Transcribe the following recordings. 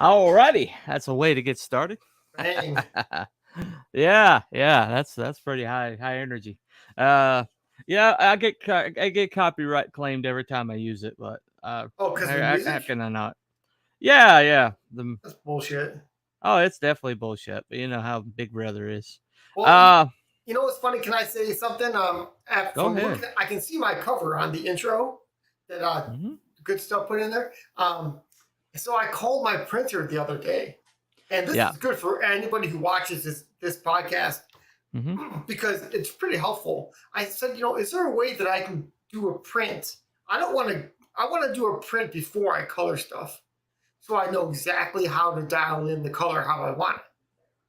Alrighty, that's a way to get started. Bang. Yeah, that's pretty high energy. Uh, yeah, I get copyright claimed every time I use it, but Oh, because of how music? can I not? Yeah. That's bullshit. It's definitely bullshit, but you know how Big Brother is. Well, Uh, you know what's funny? Can I say something? Go From ahead. looking, I can see my cover on the intro that Hmm. good stuff put in there. So I called my printer the other day, and this Yeah. is good for anybody who watches this podcast Hmm. because it's pretty helpful. I said, is there a way that I can do a print? I don't want to. I want to do a print before I color stuff, so I know exactly how to dial in the color how I want it.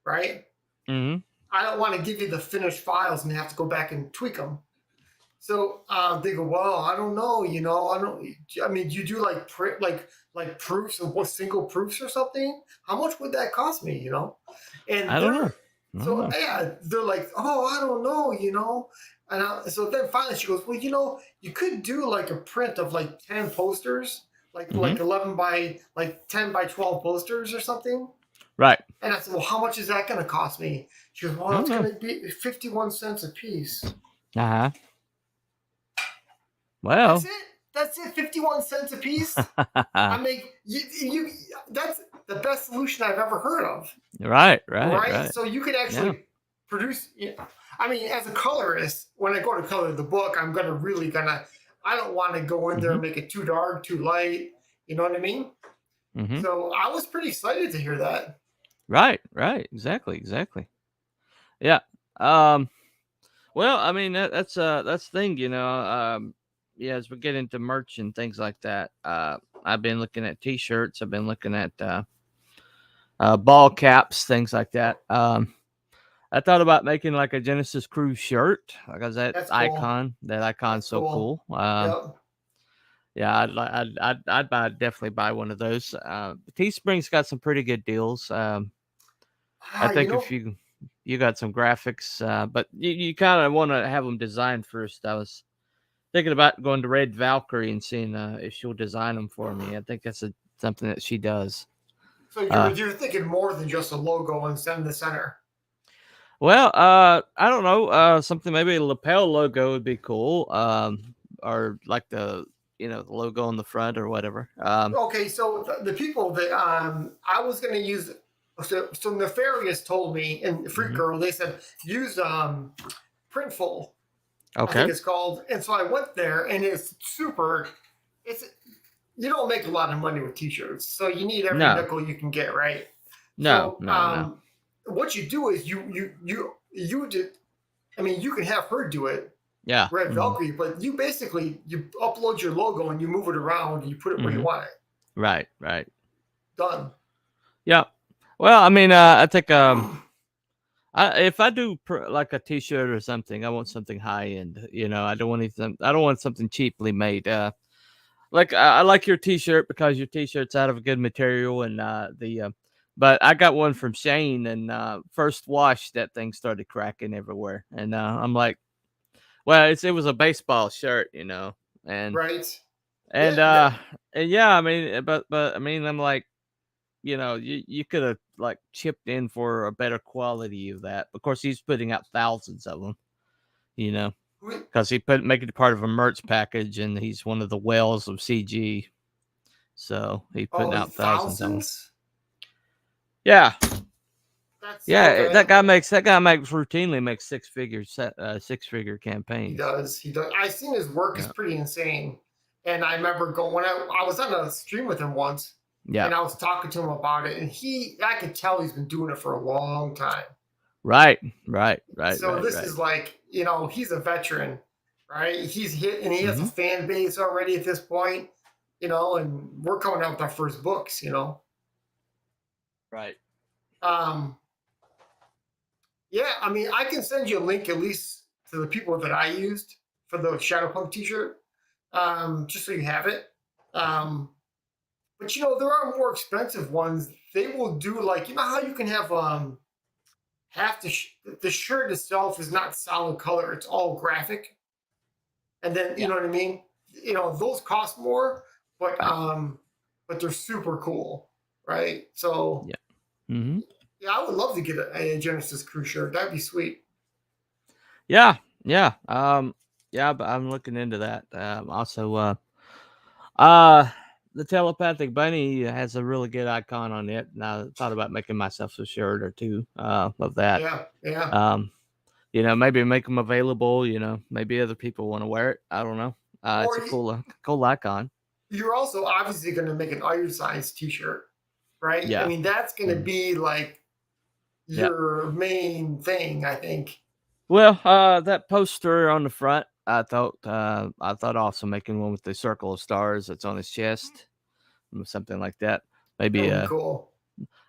Right? Hmm. I don't want to give you the finished files and have to go back and tweak them. So they go, well, I don't know, I don't. I mean, you do like print, like proofs of what single proofs or something. How much would that cost me? And I don't know. I don't so know. yeah, they're like, oh, I don't know. And so then finally she goes, well, you could do like a print of like 10 posters, like Hmm. 11 by like 10 by 12 posters or something. Right. And I said, well, how much is that going to cost me? She goes, I well, don't it's know. going to be 51 cents a piece. Uh huh. That's Well. it. That's it. 51 cents a piece. I mean, that's the best solution I've ever heard of. Right. So you could Yeah. actually produce. I mean, as a colorist, when I go to color the book, I'm I don't want to go in there Hmm. and make it too dark, too light. You know what I mean? Hmm. So I was pretty excited to hear that. Right. Exactly. Yeah. Um. Well, I mean that's the thing, you know. Yeah, as we get into merch and things like that, I've been looking at T-shirts. I've been looking at ball caps, things like that. I thought about making like a Genesis Crüe shirt because That's cool. that icon's That's so cool. cool. Yep. Yeah, definitely buy one of those. Teespring's got some pretty good deals. I Ah, think if you got some graphics, but you kind of want to have them designed first. I was thinking about going to Red Valkyrie and seeing if she'll design them for me. I think that's something that she does. so Uh, you're thinking more than just a logo and send the center. well, I don't know. Something maybe a lapel logo would be cool. Or like the logo on the front or whatever. Okay, so the people that I was going to use, so Nefarious told me, and Freak Hmm. Girl, they said use Printful, I think Okay. it's called, and so I went there, and it's super. It's You don't make a lot of money with T-shirts, so you need every No, nickel you can get, right? no, So no, no. what you do is you did. I mean, you can have her do it, Yeah. Red Hmm. Valkyrie, but you basically you upload your logo and you move it around and you put it where you Hmm. want it. Right. Done. Yeah. Well, I mean, I think if I do like a T-shirt or something, I want something high end. You know, I don't want anything. I don't want something cheaply made. Like I like your T-shirt because your T-shirt's out of a good material, and but I got one from Shane, and first wash that thing started cracking everywhere, and I'm like, well, it was a baseball shirt, you know, and Right? and Yeah. uh and yeah, I mean, but I mean, I'm like, you could have like chipped in for a better quality of that. Of course, he's putting out thousands of them, you know, because he make it part of a merch package, and he's one of the whales of CG, so he's putting Oh, out thousands of them. thousands? Yeah, That's yeah, okay. that guy makes routinely makes six figure He campaigns. does. He does. I've seen his work is Yeah, pretty insane. And I remember going when I was on a stream with him once, yeah, and I was talking to him about it, and I could tell he's been doing it for a long time. right, So this right. is like, he's a veteran, right? He's hit and he has a Hmm. fan base already at this point, and we're coming out with our first books. Right. Um, yeah, I mean, I can send you a link at least to the people that I used for the Shadowpunk t-shirt, just so you have it. Um, but there are more expensive ones. They will do like, how you can have half the shirt itself is not solid color; it's all graphic, and then you Yeah. know what I mean. Those cost more, but Right. they're super cool. right? So Yeah. Mm-hmm. yeah, I would love to get a Genesis Crüe shirt. That'd be sweet. Yeah. Yeah. Yeah, but I'm looking into that. Also, uh, the telepathic bunny has a really good icon on it, and I thought about making myself a shirt or two of that. Yeah, yeah. Um, maybe make them available. Maybe other people want to wear it. I don't know. It's Or a cool icon. you're also obviously going to make an iron size T-shirt, right? I Yeah. mean, that's going to Mhm. be like Yeah. your main thing, I think. Well, that poster on the front, I thought also making one with the circle of stars that's on his chest, something like that. That Maybe would be cool.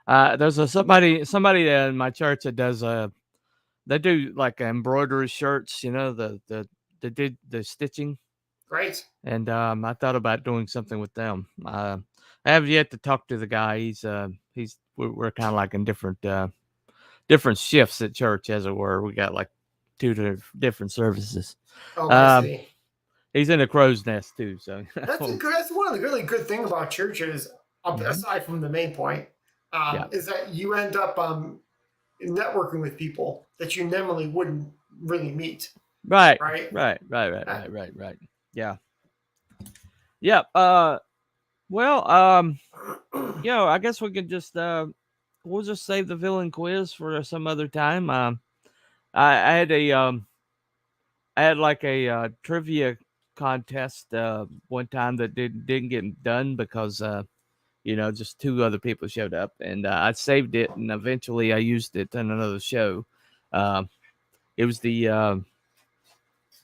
there's somebody in my church that does they do like embroidery shirts, they did the stitching, Right? and I thought about doing something with them. I have yet to talk to the guy. We're kind of like in different shifts at church, as it were. We got like two different services. Okay, I Um, see. he's in a crow's nest too, so That's a good. That's one of the really good thing about churches, Mhm. aside from the main point, Yeah. is that you end up networking with people that you normally wouldn't really meet, Right, right? right, right, right, Uh, right, right, right. Yeah. Yep. Well, I guess we could just we'll just save the villain quiz for some other time. I had I had like a trivia contest one time that didn't get done because just two other people showed up, and I saved it, and eventually I used it in another show. Um, it was the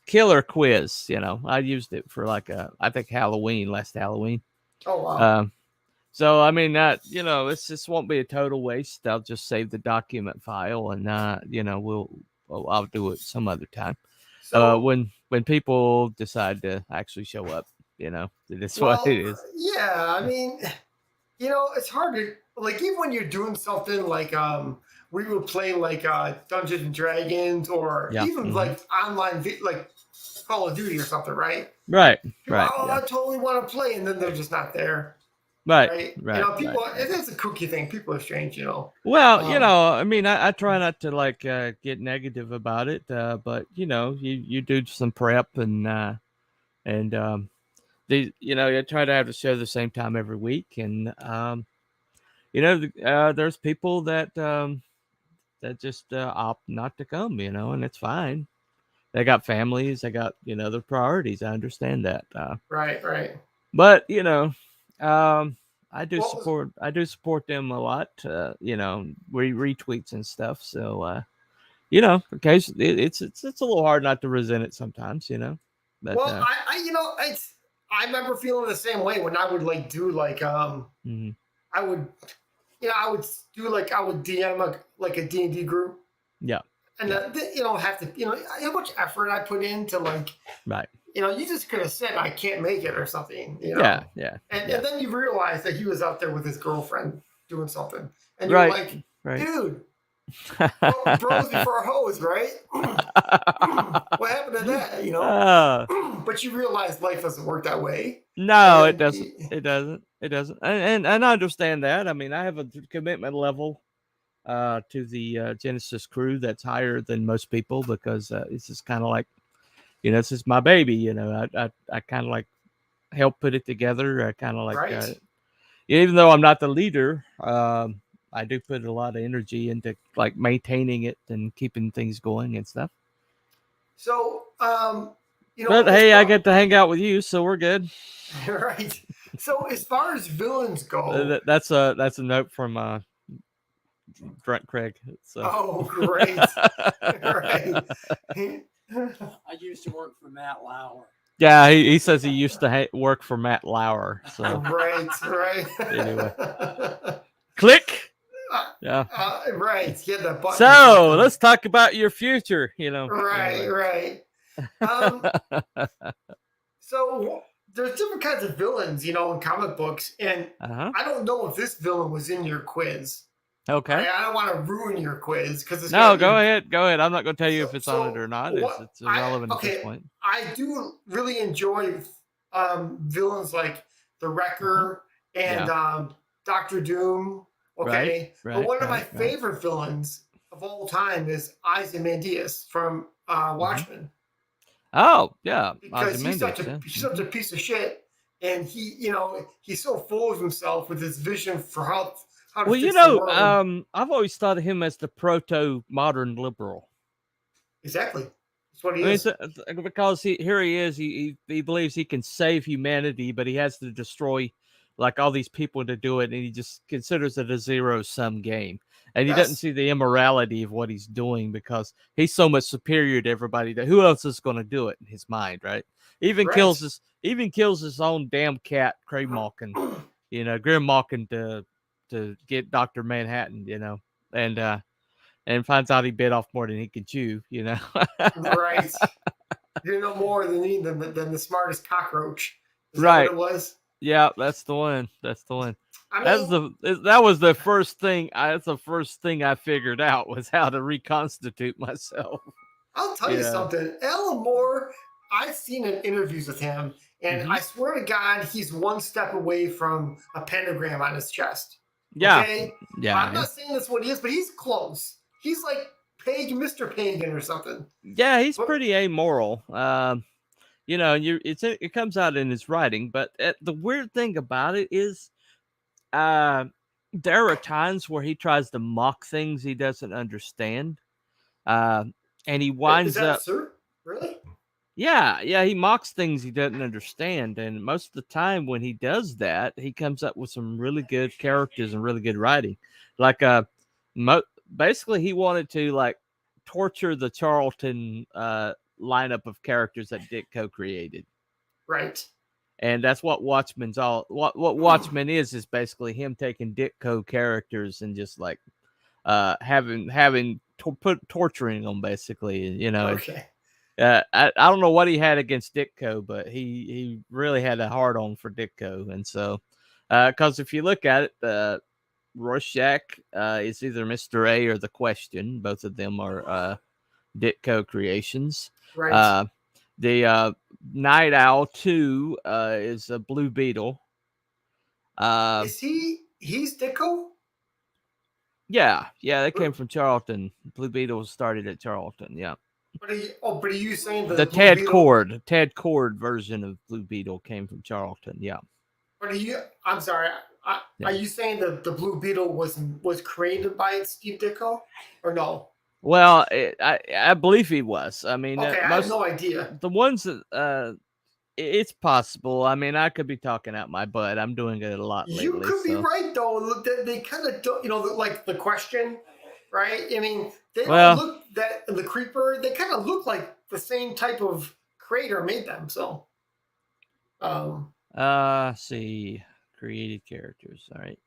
killer quiz. I used it for like I think last Halloween. oh wow. Um, so I mean that it's just won't be a total waste. I'll just save the document file, and I'll do it some other time. So When people decide to actually show up, that's what it well, is. yeah. I mean, it's hard to like even when you're doing something like we would play like Dungeons and Dragons or Yeah. even Hmm. like online like Call of Duty or something, right? Right. People, Right. oh, Yeah. I totally want to play, and then they're just not there, Right. right? Right. Right. People, Right. it's a cookie thing. People are strange. Well, Um, I mean, I try not to like get negative about it, but you do some prep and you try to have the show the same time every week, and there's people that just opt not to come, and it's fine. They got families, they got their priorities. I understand that, right, right. but um, Well, I do support them a lot. Retweets and stuff. So occasionally it's a little hard not to resent it sometimes, but well, I remember feeling the same way when I would like do like mhm. I would I would do like I would DM like a D&D group Yeah, and yeah, have to how much effort I put into like right, you just could have said I can't make it or something. yeah, yeah, And yeah, and then you realize that he was out there with his girlfriend doing something, and you're right, like, right. dude, bros before hoes, right? What happened to that? uh, But you realize life doesn't work that way, and no, it then doesn't. It doesn't. It doesn't. And I understand that. I mean, I have a commitment level to the Genesis crew that's higher than most people because it's just kind of like this is my baby. I kind of like help put it together. I kind of like right. even though I'm not the leader, I do put a lot of energy into like maintaining it and keeping things going and stuff. So, But as hey, I far get to hang out with you, so we're good. right. So as far as villains go, That's a note from Drunk Craig. So oh great, right. I used to work for Matt Lauer. yeah, he says he used to work for Matt Lauer. So Right, right. anyway, click. Yeah. Right. Yeah, the So button. let's talk about your future. Right, Anyway. right. Um, so there's different kinds of villains, in comic books, and Uh-huh. I don't know if this villain was in your quiz. Okay. I don't want to ruin your quiz because it's No, gonna go be ahead. Go ahead. I'm not going to tell you if it's on it so. or not. What It's irrelevant at this okay? point. I do really enjoy villains like the Uh-huh. Wrecker and Yeah. Doctor Doom. Okay, Right, but one of my right. favorite villains of all time is Ozymandias from Watchmen, Oh, yeah, because Ozymandias. Yeah. he's such a piece of shit, and he's so full of himself with his vision for how to Well, fix the world. I've always thought of him as the proto modern liberal. Exactly, that's what he I mean, is. because here he is. He believes he can save humanity, but he has to destroy like all these people to do it, and he just considers it a zero sum game. And he doesn't Yes, see the immorality of what he's doing because he's so much superior to everybody that who else is going to do it in his mind, right? right. Even kills his own damn cat, Grim Malkin to get Dr. Manhattan, and finds out he bit off more than he can chew, Right. You know more than the smartest cockroach. Is that what Right. it was? Yeah, that's the one. That's the one. I That's mean, that was the first thing. That's the first thing I figured out was how to reconstitute myself. I'll tell you Yeah. something. Alan Moore, I've seen in interviews with him, and Mhm. I swear to God, he's one step away from a pentagram on his chest. Yeah. Okay? Yeah. I'm not saying that's what he is, but he's close. He's like Mr. Pagan or something. Yeah, he's But pretty amoral. It comes out in his writing, but the weird thing about it is, uh, there are times where he tries to mock things he doesn't understand, uh, and he is winds that up. sir? Really? Yeah, he mocks things he doesn't understand, and most of the time when he does that, he comes up with some really good characters and really good writing. Like, basically, he wanted to like torture the Charlton lineup of characters that Ditko created, Right. and that's what Watchmen's all. What Watchmen is basically him taking Ditko characters and just like torturing them basically, Okay. I don't know what he had against Ditko, but he really had a hard on for Ditko, and so because if you look at it, Rorschach is either Mr. A or the Question. Both of them are Ditko creations. Right. The Night Owl 2 is a Blue Beetle. Is he's Dicko? Yeah, they came from Charlton. Blue Beetle started at Charlton. Yeah. But are you saying The Blue Ted Beetle? Cord version of Blue Beetle came from Charlton. Yeah. But I'm sorry. Yeah. Are you saying that the Blue Beetle was created by Steve Ditko, or no? Well, I believe he was. I mean, Okay, I have no idea. the ones that it's possible. I mean, I could be talking out my butt. I'm doing it a lot You lately. could be right though. They kind of don't, like the Question, right? I mean, they Well, don't look that the Creeper. They kind of look like the same type of creator made them. So, see, created characters. All right.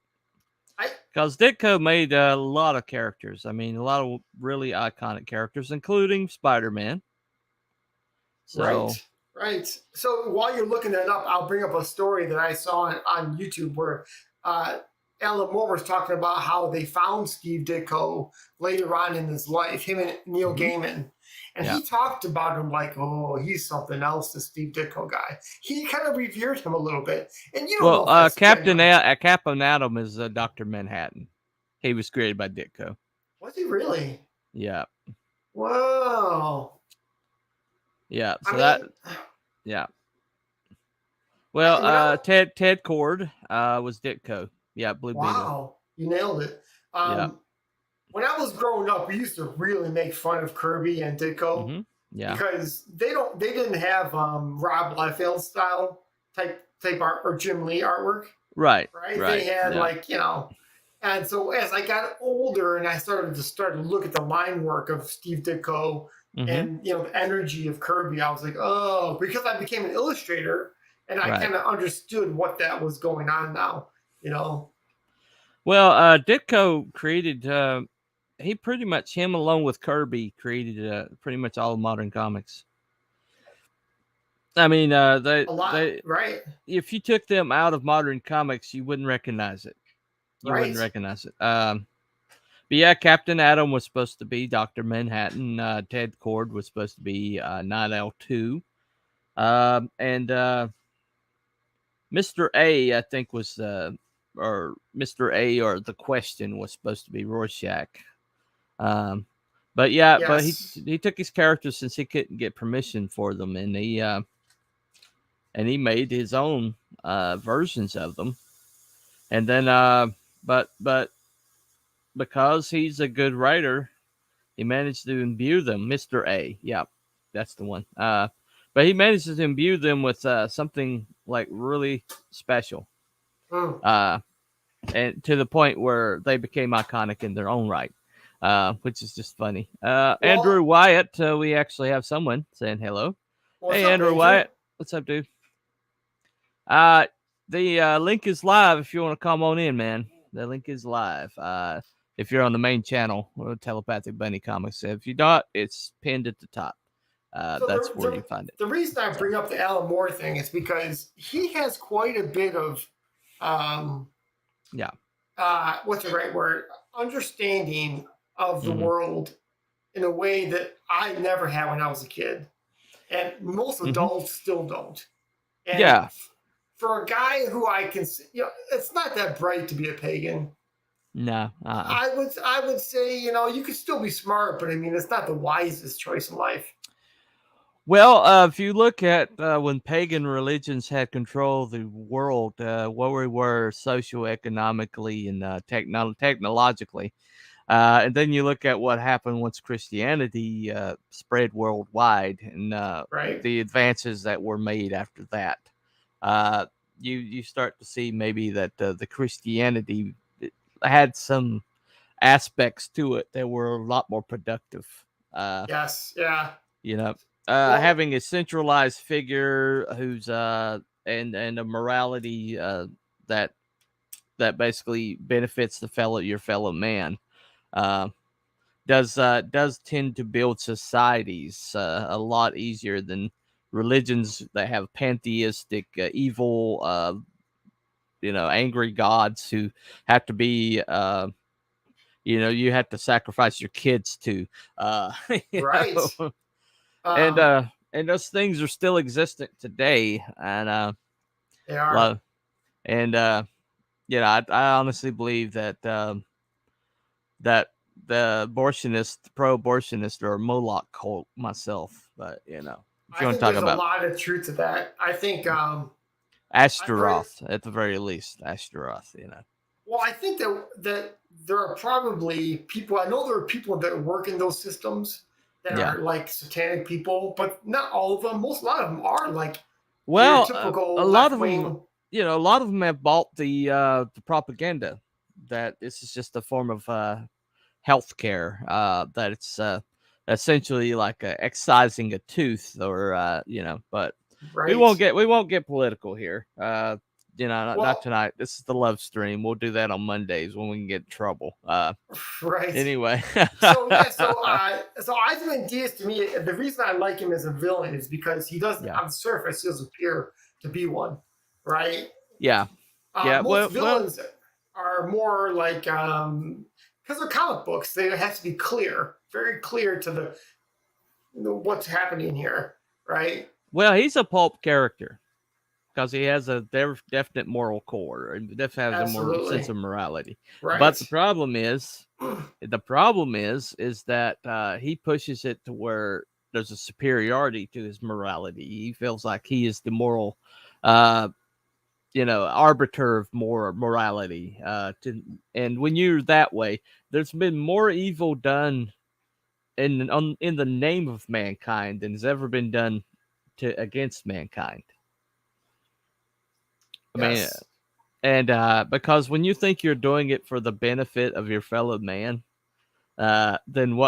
I Because Ditko made a lot of characters. I mean, a lot of really iconic characters, including Spider-Man. So, right. So while you're looking that up, I'll bring up a story that I saw on YouTube where Alan Moore was talking about how they found Steve Ditko later on in his life, him and Neil Gaiman. And he talked about him like, oh, he's something else, the Steve Ditko guy. He kind of revered him a little bit. And you don't know if that's Captain genuine. Atom is Dr. Manhattan. He was created by Ditko. Was he really? Yeah. Wow. Yeah. So yeah. Well, Ted Cord was Ditko. Yeah, Blue Beetle. Wow, you nailed it. Yeah. When I was growing up, we used to really make fun of Kirby and Ditko. Mm-hmm. Yeah. Because they didn't have Rob Liefeld style type art or Jim Lee artwork. Right. They had and so as I got older and I started to look at the line work of Steve Ditko and the energy of Kirby, I was like, oh, because I became an illustrator and I kind of understood what that was going on now, Well, Ditko created he pretty much him along with Kirby created pretty much all of modern comics. I mean, right. If you took them out of modern comics, you wouldn't recognize it. Wouldn't recognize it. But yeah, Captain Atom was supposed to be Dr. Manhattan. Ted Cord was supposed to be Night Owl 2. And Mr. A, I think, was Mr. A or the Question was supposed to be Rorschach. But yeah, but Yes. he took his characters since he couldn't get permission for them, and he made his own versions of them, and then but because he's a good writer, he managed to imbue them. Mr. A, yeah, that's the one. But he managed to imbue them with something like really special, and to the point where they became iconic in their own right, which is just funny. Andrew Wyatt, we actually have someone saying hello. Hey, Andrew Wyatt, what's up, dude? The link is live if you want to come on in, man. The link is live. If you're on the main channel, or Telepathic Bunny Comics. If you don't, it's pinned at the top. So That's where you find it. The reason I bring up the Alan Moore thing is because he has quite a bit of, what's the right word? Understanding of the world in a way that I never had when I was a kid, and most adults still don't. And for a guy who I can, it's not that bright to be a pagan. No, I would say, you could still be smart, but I mean, it's not the wisest choice in life. Well, if you look at when pagan religions had control of the world, where we were socioeconomically and technologically, and then you look at what happened once Christianity spread worldwide, and the advances that were made after that, you start to see maybe that the Christianity had some aspects to it that were a lot more productive. Yes, yeah. Having a centralized figure who's and a morality that basically benefits your fellow man does tend to build societies a lot easier than religions that have pantheistic evil angry gods who have to be you have to sacrifice your kids to right and those things are still existent today, and they are. And I honestly believe that that the pro-abortionist or a Moloch cult myself, but if you want to talk about, a lot of truth to that. I think Ashtaroth at the very least, Ashtaroth. Well, I think that there are probably people. I know there are people that work in those systems that are like satanic people, but not all of them. A lot of them are like typical a lot of them. A lot of them have bought the propaganda that this is just a form of healthcare. That it's essentially like excising a tooth, or but we won't get political here. Not tonight. This is the love stream. We'll do that on Mondays when we can get in trouble. Right. Anyway. so Ozymandias, to me, the reason I like him as a villain is because he doesn't, on the surface, he doesn't appear to be one, right? Yeah. Most villains are more like, because they're comic books, they have to be clear, very clear to what's happening here, right? Well, he's a pulp character because he has a definite moral core and definitely has a more sense of morality. Right. But the problem is that he pushes it to where there's a superiority to his morality. He feels like he is the moral, arbiter of morality. And when you're that way, there's been more evil done in the name of mankind than has ever been done against mankind. I mean, and because when you think you're doing it for the benefit of your fellow man, then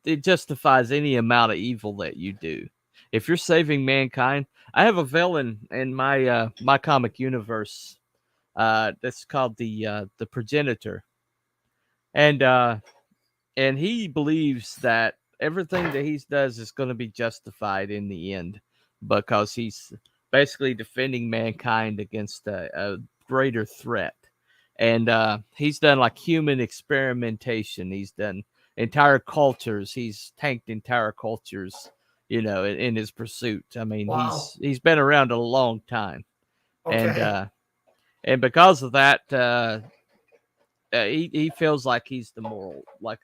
it justifies any amount of evil that you do. If you're saving mankind, I have a villain in my my comic universe that's called the Progenitor, and he believes that everything that he does is going to be justified in the end because he's basically defending mankind against a greater threat. And he's done like human experimentation. He's done entire cultures. He's tanked entire cultures, in his pursuit. I mean, he's been around a long time. Okay. and because of that, he feels like he's the moral, like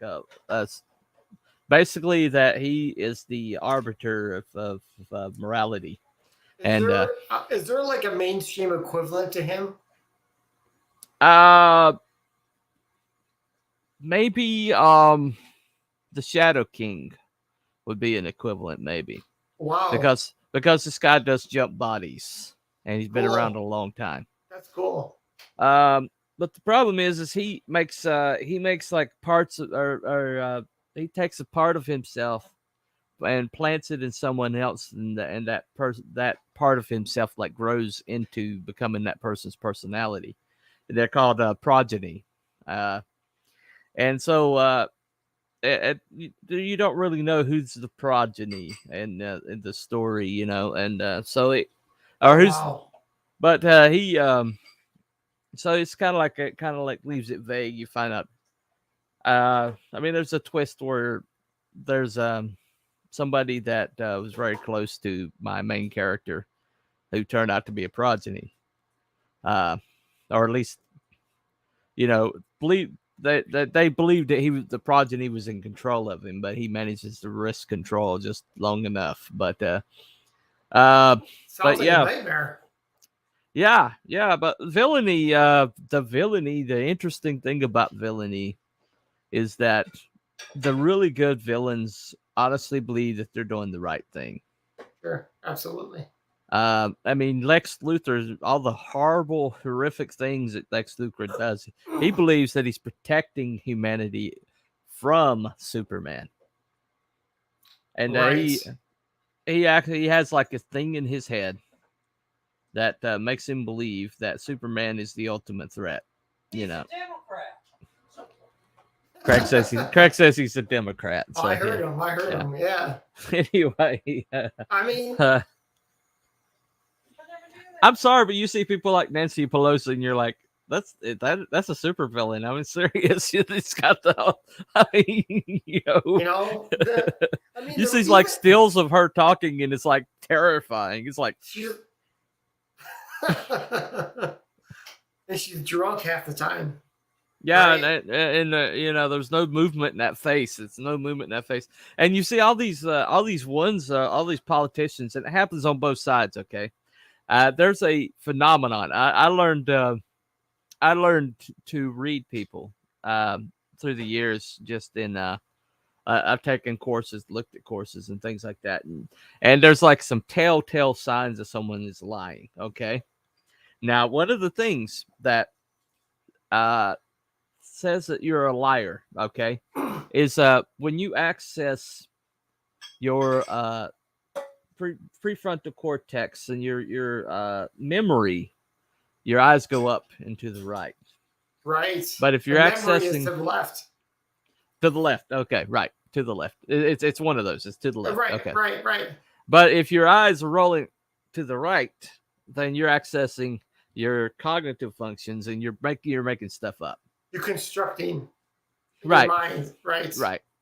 basically that he is the arbiter of morality. And is there like a mainstream equivalent to him? Maybe the Shadow King would be an equivalent, maybe. Wow. Because this guy does jump bodies, and he's been around a long time. That's cool. But the problem is he makes like parts or he takes a part of himself and plants it in someone else, and that part of himself like grows into becoming that person's personality. They're called progeny, and so you don't really know who's the progeny in the story, you know, and so it or who's, but he so it's kind of like leaves it vague. You find out. I mean, there's a twist where there's somebody that was very close to my main character, who turned out to be a progeny, or at least, you know, believe that they believed that the progeny was in control of him, but he manages to wrest control just long enough. But sounds but like yeah, a nightmare. Yeah, but villainy, the interesting thing about villainy is that the really good villains honestly believe that they're doing the right thing. Sure, absolutely. I mean, Lex Luthor, all the horrible, horrific things that Lex Luthor does, he believes that he's protecting humanity from Superman. And he actually has like a thing in his head that makes him believe that Superman is the ultimate threat. You know, Craig says he's a Democrat. So, I heard him. Yeah. Anyway, I mean, I'm sorry, but you see people like Nancy Pelosi, and you're like, that's a supervillain. I mean, serious. It's got the, I mean, you see like stills of her talking, and it's like terrifying. It's like and she's drunk half the time. Yeah, right? and there's no movement in that face. It's no movement in that face. And you see all these politicians, and it happens on both sides. Okay, there's a phenomenon. I learned to read people through the years. Just in I've taken courses, looked at courses, and things like that. And there's like some telltale signs that someone is lying. Okay, now one of the things that says that you're a liar, okay, is when you access your prefrontal cortex and your memory, your eyes go up and to the right. Right. But if you're accessing to the left. To the left, okay, right, to the left. It's one of those. It's to the left. Right, okay. Right. But if your eyes are rolling to the right, then you're accessing your cognitive functions, and you're making stuff up. You're constructing right. your mind. Right.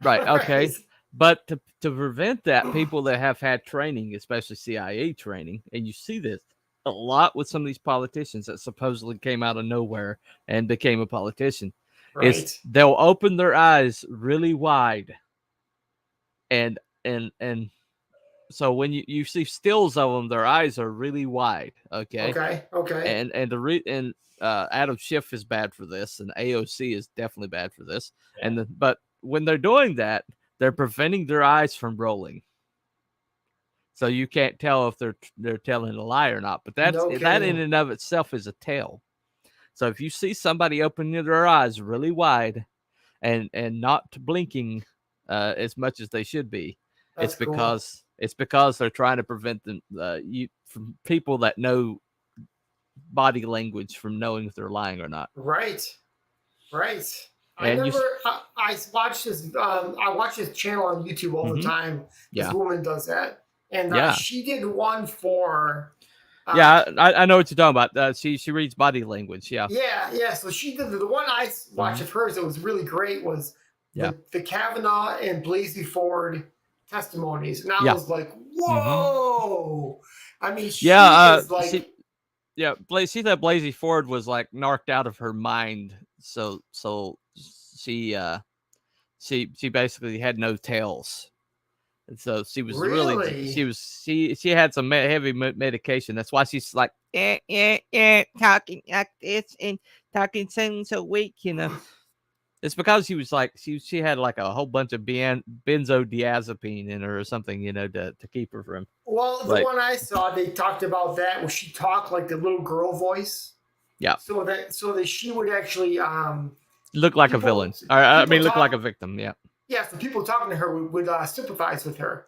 Okay. But to prevent that, people that have had training, especially CIA training, and you see this a lot with some of these politicians that supposedly came out of nowhere and became a politician, is they'll open their eyes really wide, and so when you see stills of them, their eyes are really wide. Okay. And Adam Schiff is bad for this, and AOC is definitely bad for this. Yeah. But when they're doing that, they're preventing their eyes from rolling, so you can't tell if they're telling a lie or not. But that in and of itself is a tell. So if you see somebody opening their eyes really wide and not blinking as much as they should be, it's because they're trying to prevent them from people that know body language from knowing if they're lying or not. Right. I watch this. I watch this channel on YouTube all the time. This woman does that, and she did one for. I know what you're talking about. She reads body language. Yeah. So she did the one I watched of hers that was really great was the Kavanaugh and Blasey Ford testimonies, and I was like, whoa. I mean, she is like. Yeah, she thought Blasey Ford was like narked out of her mind, so she she basically had no tails, and so she was really Really? she had some heavy medication. That's why she's like talking like this and talking so weak, you know. It's because she was like she had like a whole bunch of benzodiazepine in her or something, you know, to keep her from Well, the like one I saw, they talked about that where she talked like the little girl voice, yeah, so that she would actually look like a people villain. Or I people mean, look like a talk victim. Yeah, yeah, so people talking to her would sympathize with her,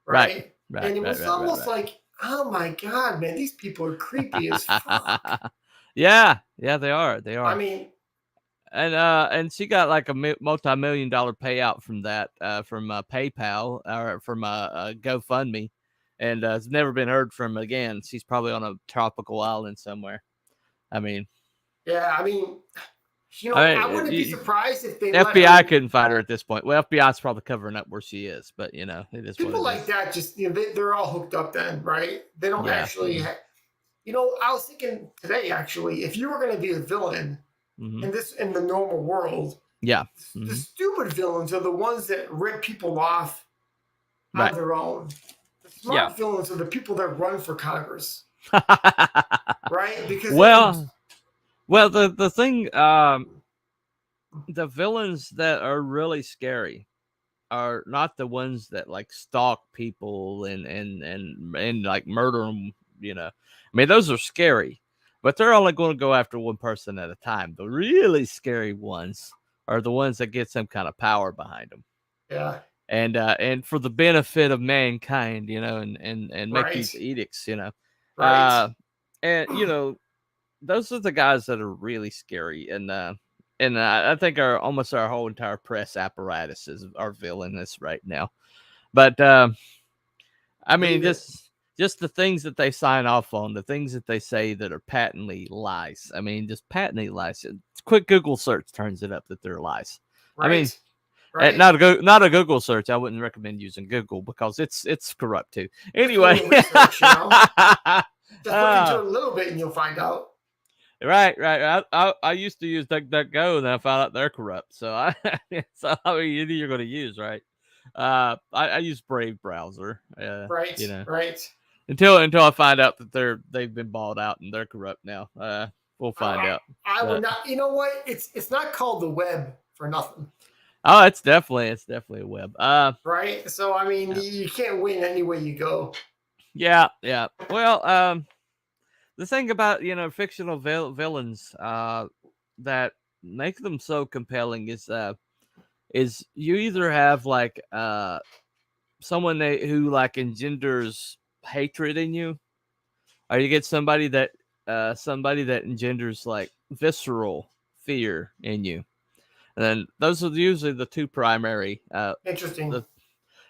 right, right? right, And it right, was right, right, almost right. like, oh my god, man, these people are creepy as fuck. Yeah, yeah, they are. They I are. mean, And she got like a multi-million-dollar payout from that from PayPal or from GoFundMe, and it's never been heard from again. She's probably on a tropical island somewhere. I mean, yeah, I mean, I I mean, wouldn't be surprised if they let FBI her. couldn't find her at this point. Well, FBI's probably covering up where she is, but you know, it is what People it like is. that just they're all hooked up then, right? They don't Yeah. actually. I was thinking today actually, if you were going to be a villain Mm-hmm. in the normal world, Yeah. the Mm-hmm. stupid villains are the ones that rip people off on Right. their own. The Yeah. smart villains are the people that run for Congress, right? Because they can. well, the thing, the villains that are really scary are not the ones that like stalk people and like murder them. You know, I mean, those are scary, but they're only going to go after one person at a time. The really scary ones are the ones that get some kind of power behind them. Yeah. And for the benefit of mankind, you know, and make Right. these edicts, you know, Right. and you know, those are the guys that are really scary, and I think almost our whole entire press apparatus is our villainous right now. But I mean, Believe it. just the things that they sign off on, the things that they say that are patently lies. I mean, just patently lies. Quick Google search turns it up that they're lies. I mean, Right. Right. not a Google search. I wouldn't recommend using Google because it's corrupt too. Just a Anyway, little research, Just look into uh, it a little bit and you'll find out. right. I used to use DuckDuckGo, and then I found out they're corrupt. So so I mean, you're going to use right. I use Brave browser. Right. You know, Right. until I find out that they've been bought out and they're corrupt now. We'll find out. I would But not. You know what? It's not called the web for nothing. oh, it's definitely a web. Right. So I mean, Yeah. you can't win any way you go. Yeah. Well, the thing about fictional villains that make them so compelling is you either have like someone who like engenders hatred in you, or you get somebody that engenders like visceral fear in you. And then those are usually the two primary Interesting. the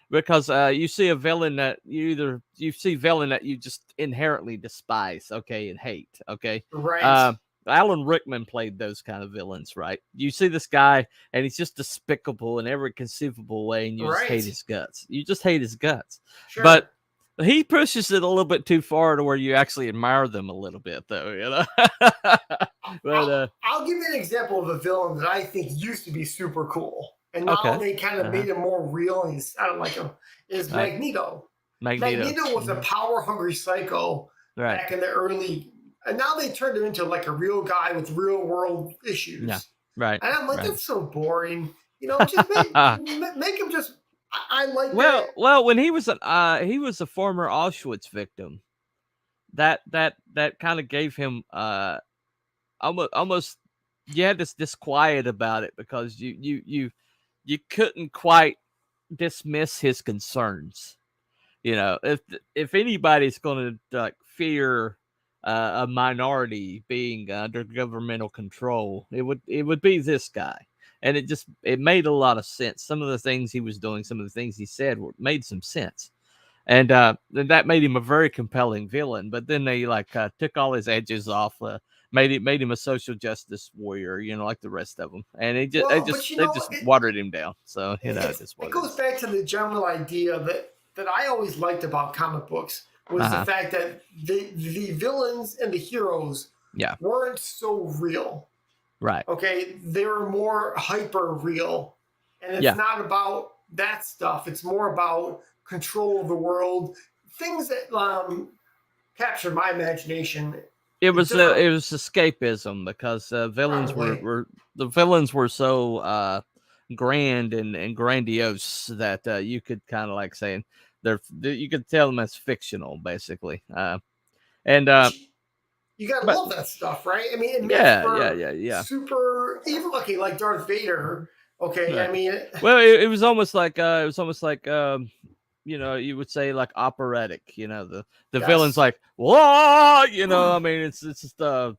because you see a villain that you see villain that you just inherently despise, okay, and hate, okay. Right. Uh, Alan Rickman played those kind of villains, right? You see this guy, and he's just despicable in every conceivable way, and you just hate Right. his guts. You just hate his guts. Sure. But he pushes it a little bit too far to where you actually admire them a little bit, though, you know. But I'll give you an example of a villain that I think used to be super cool, and now okay, they kind of made him more real. And I don't like him. Is right. Magneto? Magneto. Magneto was a power-hungry psycho Right. back in the early, and now they turned him into like a real guy with real-world issues. Yeah. Right. And I'm like, right. that's so boring. Just make him just. I like that. Well, when he was a former Auschwitz victim, that kind of gave him almost you had this disquiet about it because you couldn't quite dismiss his concerns. You know, if anybody's going to like fear a minority being under governmental control, it would be this guy. And it made a lot of sense. Some of the things he was doing, some of the things he said made some sense. And that made him a very compelling villain. But then they like took all his edges off, made him a social justice warrior, like the rest of them. And they just watered him down. So it goes back to the general idea that I always liked about comic books was the fact that the villains and the heroes Yeah. weren't so real. Right. Okay, they were more hyper real, and it's Yeah. not about that stuff. It's more about control of the world, things that captured my imagination. It was Different. escapism because villains Probably. were so grand and grandiose that you could kind of like saying you could tell them as fictional basically. And You gotta but love that stuff, right? I mean, it makes yeah, for yeah. super even looking like Darth Vader. Okay, Right. I mean, Well, it was almost like you know, you would say like operatic. You know, the villain's yes, like whoa. You know, I mean, it's just a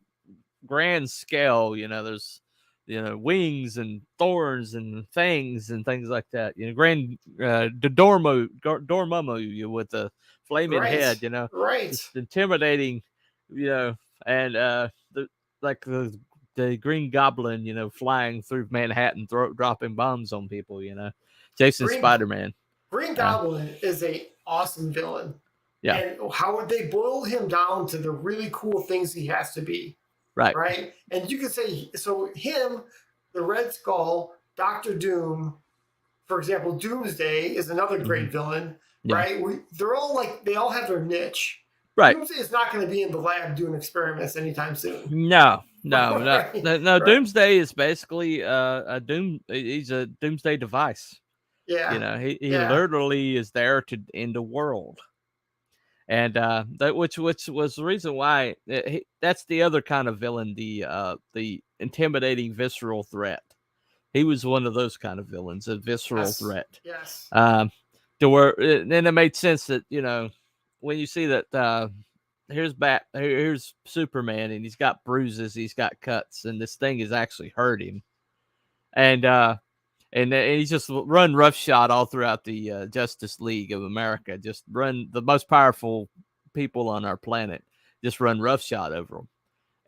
grand scale. You know, there's wings and thorns and fangs and things like that. You know, grand Dormammu with the flaming right, head. You know, right. just intimidating. You know, and the like the Green Goblin, you know, flying through Manhattan, dropping bombs on people, you know, chasing Green Spider Man. Green Goblin is a awesome villain, Yeah, and how would they boil him down to the really cool things he has to be, right. right? And you could say so. Him, the Red Skull, Doctor Doom, for example, Doomsday is another Hmm. great villain, Yeah, right? They're all like they all have their niche. right. Doomsday is not going to be in the lab doing experiments anytime soon. No, right, no. right. Doomsday is basically a He's a doomsday device. You Yeah, know, he yeah, literally is there to end the world. And that which was the reason why that's the other kind of villain, the intimidating visceral threat. He was one of those kind of villains, a visceral yes, threat. yes. Um, to where then it made sense that when you see that here's Superman and he's got bruises, he's got cuts, and this thing has actually hurt him, and he's just run roughshod all throughout the Justice League of America, just run the most powerful people on our planet, just run roughshod over them.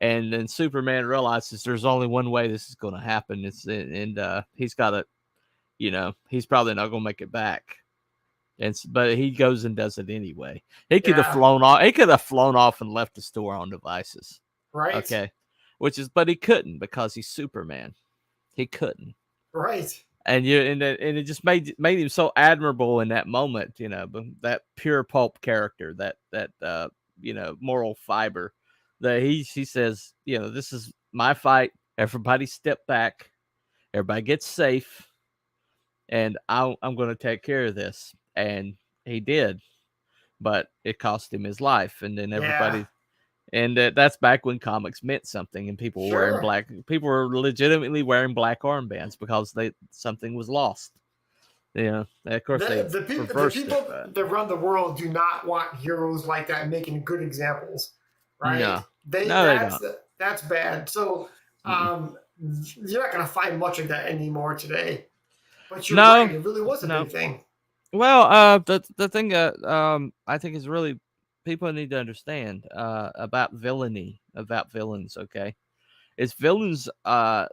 And then Superman realizes there's only one way this is going to happen. He's got to, he's probably not going to make it back. But he goes and does it anyway. He could have Yeah, flown off. He could have flown off and left the store on devices. right, Okay, but he couldn't because he's Superman. He couldn't, right. and it just made him so admirable in that moment. That pure pulp character, that moral fiber. That he says, this is my fight. Everybody step back. Everybody gets safe, and I'm going to take care of this. And he did, but it cost him his life. And then Yeah, everybody, and that's back when comics meant something, and people were wearing sure. black. People were legitimately wearing black armbands because something was lost. Of course they've The reversed it, people but that run the world do not want heroes like that making good examples, right? no, They no, they don't. that's bad. So Mm-mm. you're not going to find much of that anymore today. But you're right; No, it really was a no. big thing. Well, the thing that I think is really people need to understand about villains. Okay, is villains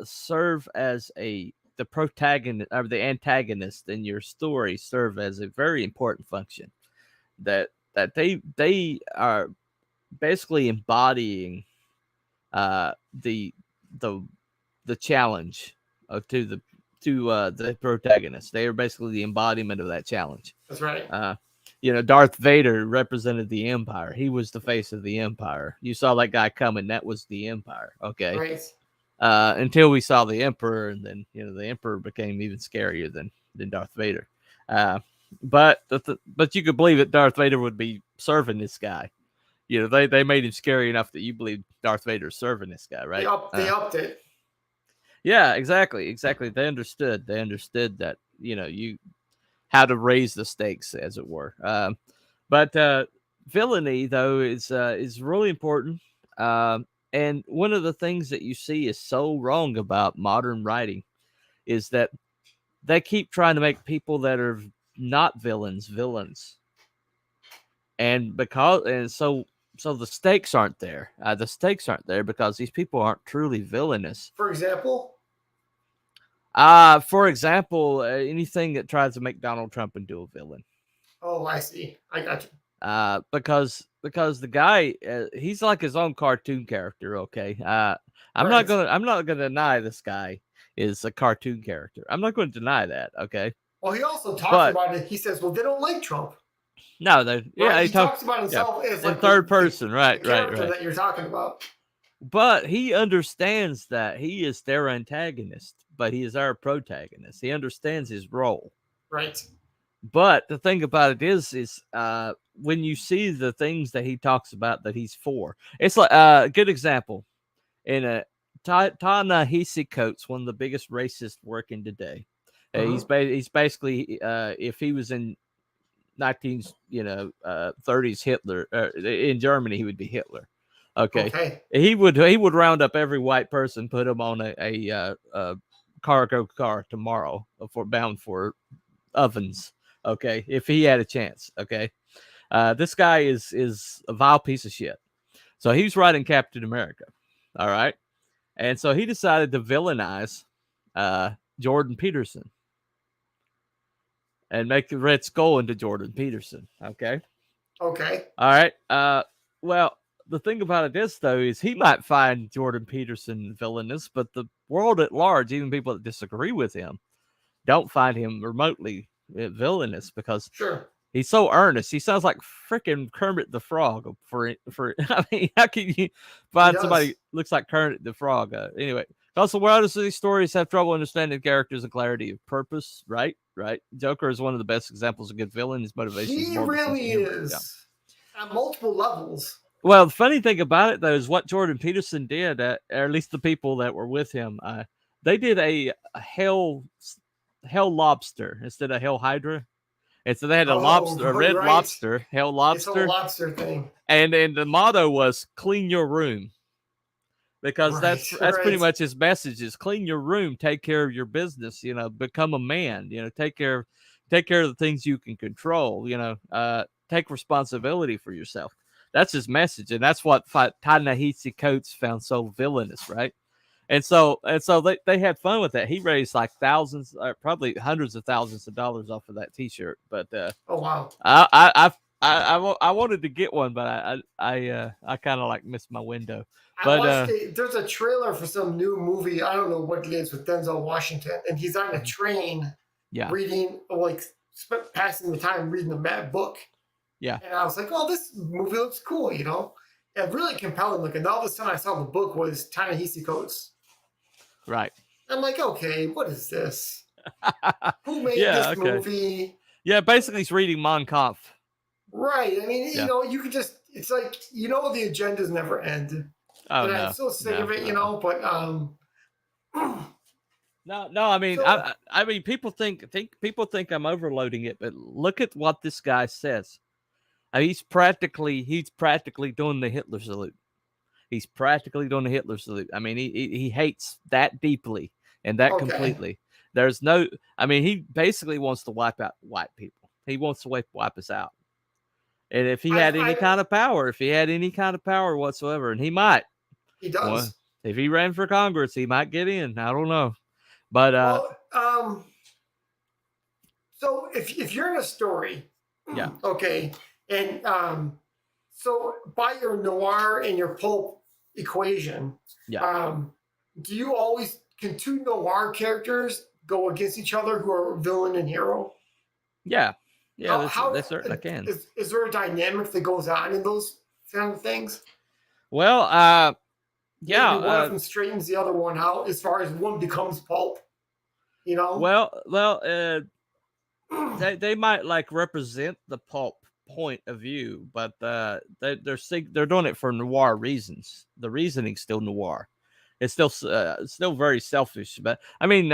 serve as the protagonist or the antagonist in your story serve as a very important function that they are basically embodying uh the the the challenge to the protagonist. They are basically the embodiment of that challenge. That's right. uh Darth Vader represented the Empire. He was the face of the Empire. You saw that guy coming, that was the Empire. Okay. Right. Until we saw the Emperor, and then the Emperor became even scarier than Darth Vader. But you could believe that Darth Vader would be serving this guy. They made him scary enough that you believe Darth Vader's serving this guy, right? They upped it. Yeah, exactly. They understood. They understood that you how to raise the stakes, as it were. But villainy, though, is really important. And one of the things that you see is so wrong about modern writing is that they keep trying to make people that are not villains, and so the stakes aren't there. The stakes aren't there because these people aren't truly villainous. For example. For example, anything that tries to make Donald Trump into a villain. Oh, I see. I got you. because the guy he's like his own cartoon character. Okay, I'm Right. not gonna deny this guy is a cartoon character. I'm not going to deny that. Okay, Well, he also talks but about it. He says, "Well, they don't like Trump." no, they yeah Right? he He talks about yeah himself as in like third the person. Right, character right. that you're talking about. But he understands that he is their antagonist, but he is our protagonist. He understands his role. Right. But the thing about it is when you see the things that he talks about that he's for, it's like a good example in a Ta-Nehisi Coates, one of the biggest racists working today. Mhm. He's basically if he was in 30s Hitler in Germany, he would be Hitler. Okay, Okay. he would round up every white person, put them on a cargo car tomorrow bound for ovens. Okay, if he had a chance. Okay, this guy is a vile piece of shit. So he's writing Captain America. All right, and so he decided to villainize Jordan Peterson and make the Red Skull into Jordan Peterson. Okay. Okay. All right. Well, the thing about it is, though, is he might find Jordan Peterson villainous, but the world at large, even people that disagree with him, don't find him remotely villainous because Sure. he's so earnest. He sounds like freaking Kermit the Frog. I mean, how can you He find does. somebody who looks like Kermit the Frog? Anyway, also, where does these stories have trouble understanding characters and clarity of purpose? Right, right. Joker is one of the best examples of good villain. His motivations, He morbid sense of really humor. is Yeah. at multiple levels. Well, the funny thing about it though is what Jordan Peterson did, or at least the people that were with him, they did a hell lobster instead of hell hydra. And so they had a Oh, lobster, a red right. lobster, hell This whole lobster, lobster thing. and the motto was "clean your room," because Right. that's pretty Right. much his message: is clean your room, take care of your business, become a man, take care of the things you can control, take responsibility for yourself. That's his message, and that's what Ta-Nehisi Coates found so villainous, right? And so they had fun with that. He raised like thousands, probably hundreds of thousands of dollars off of that T-shirt. But Oh wow. I wanted to get one, but I kind of like missed my window. I But watched it. There's a trailer for some new movie. I don't know what it is with Denzel Washington, and he's on a train yeah, reading, like passing the time reading the book. yeah, And I was like, "Oh, this movie looks cool," and really compelling looking. And all of a sudden, I saw the book was Ta-Nehisi Coates. right. I'm like, "Okay, what is this? Who made Yeah, this okay. movie?" Yeah, basically he's reading Mein Kampf. Right. I mean, Yeah. you could just, it's like, the agendas never end. Oh And no, I'm so sick no, of it, no. but No. I mean, So- I mean, people think I'm overloading it, but look at what this guy says. He's practically doing the Hitler salute. He's practically doing the Hitler salute. I mean, he hates that deeply and that Okay. completely. There's no, I mean, he basically wants to wipe out white people. He wants to wipe us out. And if he had any kind of power whatsoever, and he might, He does. well, if he ran for Congress, he might get in. I don't know, but so if you're in a story, yeah, okay, and so by your noir and your pulp equation, yeah, do you always, can two noir characters go against each other who are villain and hero? yeah. They certainly can. Is there a dynamic that goes on in those kind of things? Well, yeah. Maybe one of them straightens the other one out as far as one becomes pulp. Well, they might like represent the pulp point of view, but they're doing it for noir reasons. The reasoning's still noir. It's still very selfish. But I mean,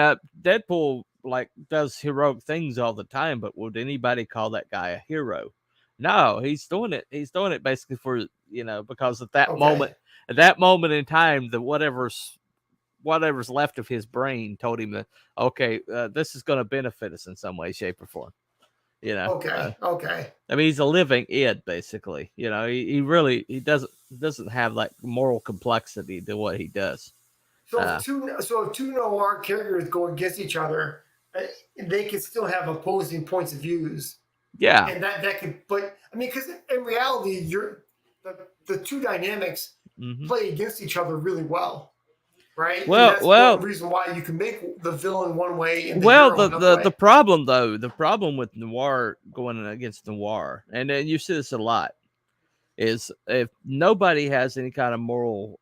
Deadpool like does heroic things all the time. But would anybody call that guy a hero? No, he's doing it. He's doing it basically for because at that moment in time, the whatever's left of his brain told him that okay, this is going to benefit us in some way, shape, or form. Okay. I mean, he's a living id, basically. He really doesn't have like moral complexity to what he does. So if two noir characters go against each other, they can still have opposing points of views. Yeah. and that could. But I mean, because in reality, the two dynamics Hmm. play against each other really well, right? And Well, that's one well, reason why you can make the villain one way and the well. hero The, another the the way. problem though, the problem with noir going against noir, and then you see this a lot, is if nobody has any kind of moral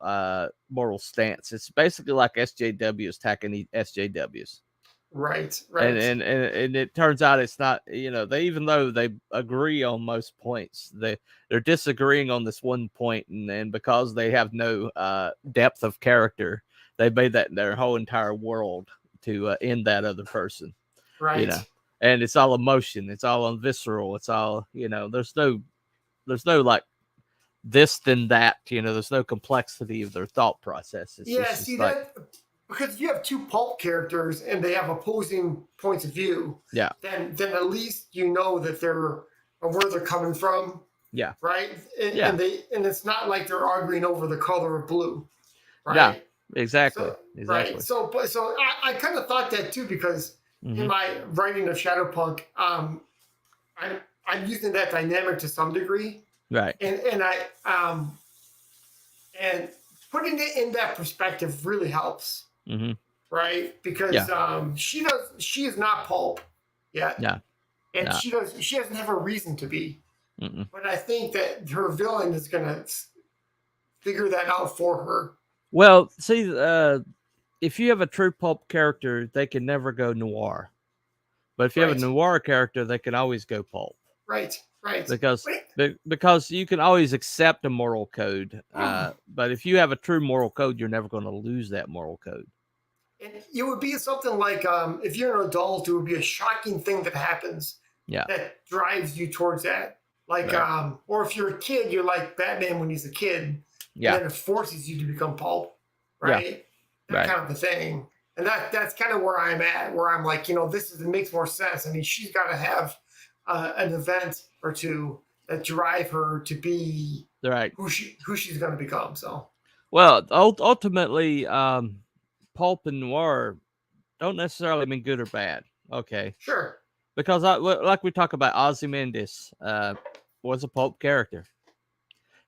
stance, it's basically like SJWs attacking SJWs. Right, and right, and and, and it turns out it's not, they, even though they agree on most points, they're disagreeing on this one point, and because they have no depth of character, they made that their whole entire world to end that other person, you know right. and it's all emotion, it's all on visceral, it's all, there's no like this then that, there's no complexity of their thought processes. Yeah, It's see just like, that because you have two pulp characters and they have opposing points of view, yeah, then at least you know that they're where they're coming from, yeah, right? yeah, And it's not like they're arguing over the color of blue, yeah, right? exactly, So right, exactly. so I kind of thought that too because in Hmm. my writing of Shadowpunk, I'm using that dynamic to some degree, Right. and and putting it in that perspective really helps, Hmm. right? Yeah. Because she is not pulp yet, Yeah. and Yeah. she doesn't have a reason to be. Mm-mm. But I think that her villain is gonna figure that out for her. Well, see, if you have a true pulp character, they can never go noir. But if you have a Right, noir character, they can always go pulp, right, right. because Wait. because you can always accept a moral code. But if you have a true moral code, you're never going to lose that moral code. And it would be something like if you're an adult, it would be a shocking thing that happens Yeah. that drives you towards that. Like, Right. or if you're a kid, you're like Batman when he's a kid, and Yeah. then it forces you to become pulp, Yeah. right? That Right. kind of a thing. And that's kind of where I'm at, where I'm like, it makes more sense. I mean, she's got to have an event or two that drive her to be Right. who she's going to become. So Well, ultimately, pulp and noir don't necessarily mean good or bad. Okay. sure, Because like we talk about, Ozymandias was a pulp character.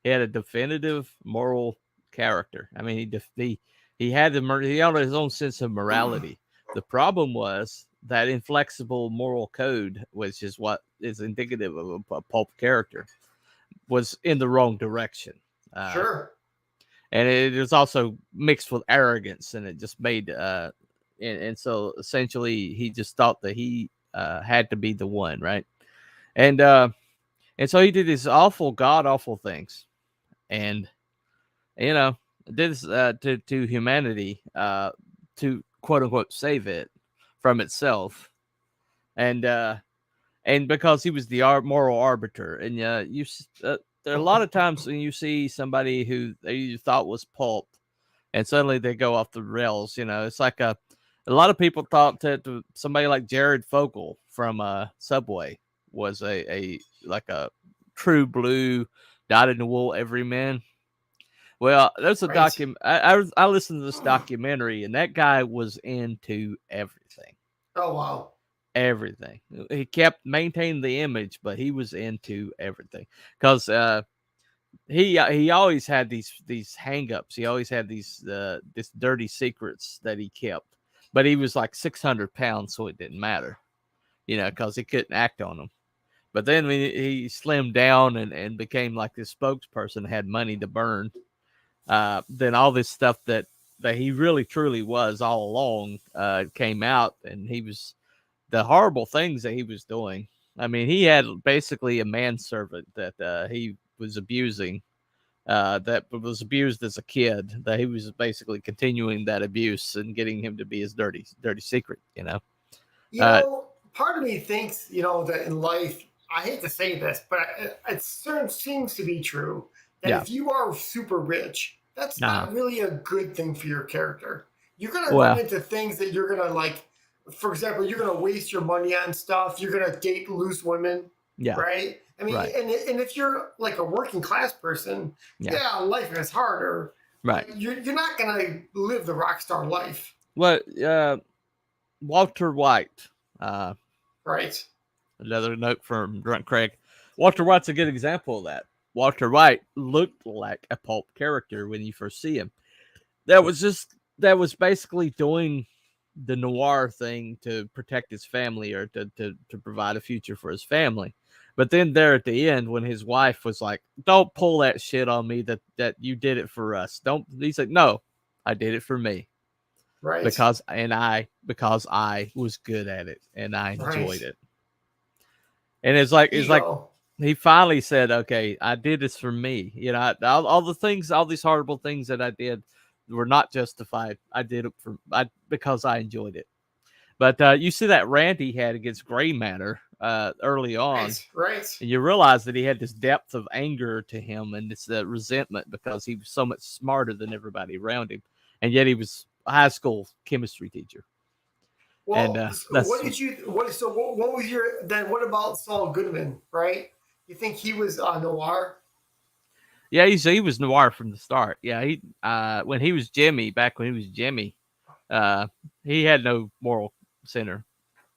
He had a definitive moral character. I mean, he had he had his own sense of morality. The problem was that inflexible moral code, which is what is indicative of a pulp character, was in the wrong direction. Uh, sure. and it was also mixed with arrogance, and it just made and so essentially he just thought that he had to be the one, right? And and so he did these awful, god awful things, and you know did this to humanity, to quote unquote save it from itself, and because he was the moral arbiter. And there are a lot of times when you see somebody who you thought was pulp, and suddenly they go off the rails. It's like a lot of people thought to somebody like Jared Fogle from Subway was a like a true blue, dyed in the wool everyman. Well, there's a Right. I listened to this documentary, and that guy was into everything. Oh wow. Everything. He kept maintaining the image, but he was into everything because he always had these hangups. He always had these this dirty secrets that he kept. But he was like 600 pounds, so it didn't matter, because he couldn't act on them. But then when he slimmed down and became like this spokesperson, had money to burn, then all this stuff that he really truly was all along came out, and he was the horrible things that he was doing. I mean, he had basically a manservant that he was abusing, that was abused as a kid, that he was basically continuing that abuse and getting him to be his dirty secret. Uh, Part of me thinks, that in life, I hate to say this, but it certain seems to be true that yeah. if you are super rich, that's Uh-huh. not really a good thing for your character. You're gonna run Well, into things that you're gonna like. For example, you're gonna waste your money on stuff. You're gonna date loose women, yeah. right? I mean, Right. and if you're like a working class person, Yeah. yeah, life is harder. Right. But you're not gonna live the rock star life, Well, Walter White, uh, right? Another note from Drunk Craig. Walter White's a good example of that. Walter White looked like a pulp character when you first see him. That was basically doing the noir thing to protect his family or to provide a future for his family. But then there at the end, when his wife was like, "Don't pull that shit on me that you did it for us." Don't. He's like, "No, I did it for me Right. because I was good at it and I enjoyed it." And it's like Ego. he finally said, "Okay, I did this for me. You know, all the things, all these horrible things that I did were not justified. I did it because I enjoyed it." But you see that rant he had against Gray Matter early on, Right. and you realize that he had this depth of anger to him and this resentment because he was so much smarter than everybody around him, and yet he was a high school chemistry teacher. Well, And that's what did you? What was your? Then what about Saul Goodman? Right? You think he was noir? yeah, he was noir from the start. Yeah, he when he was Jimmy, back when he was Jimmy, he had no moral center.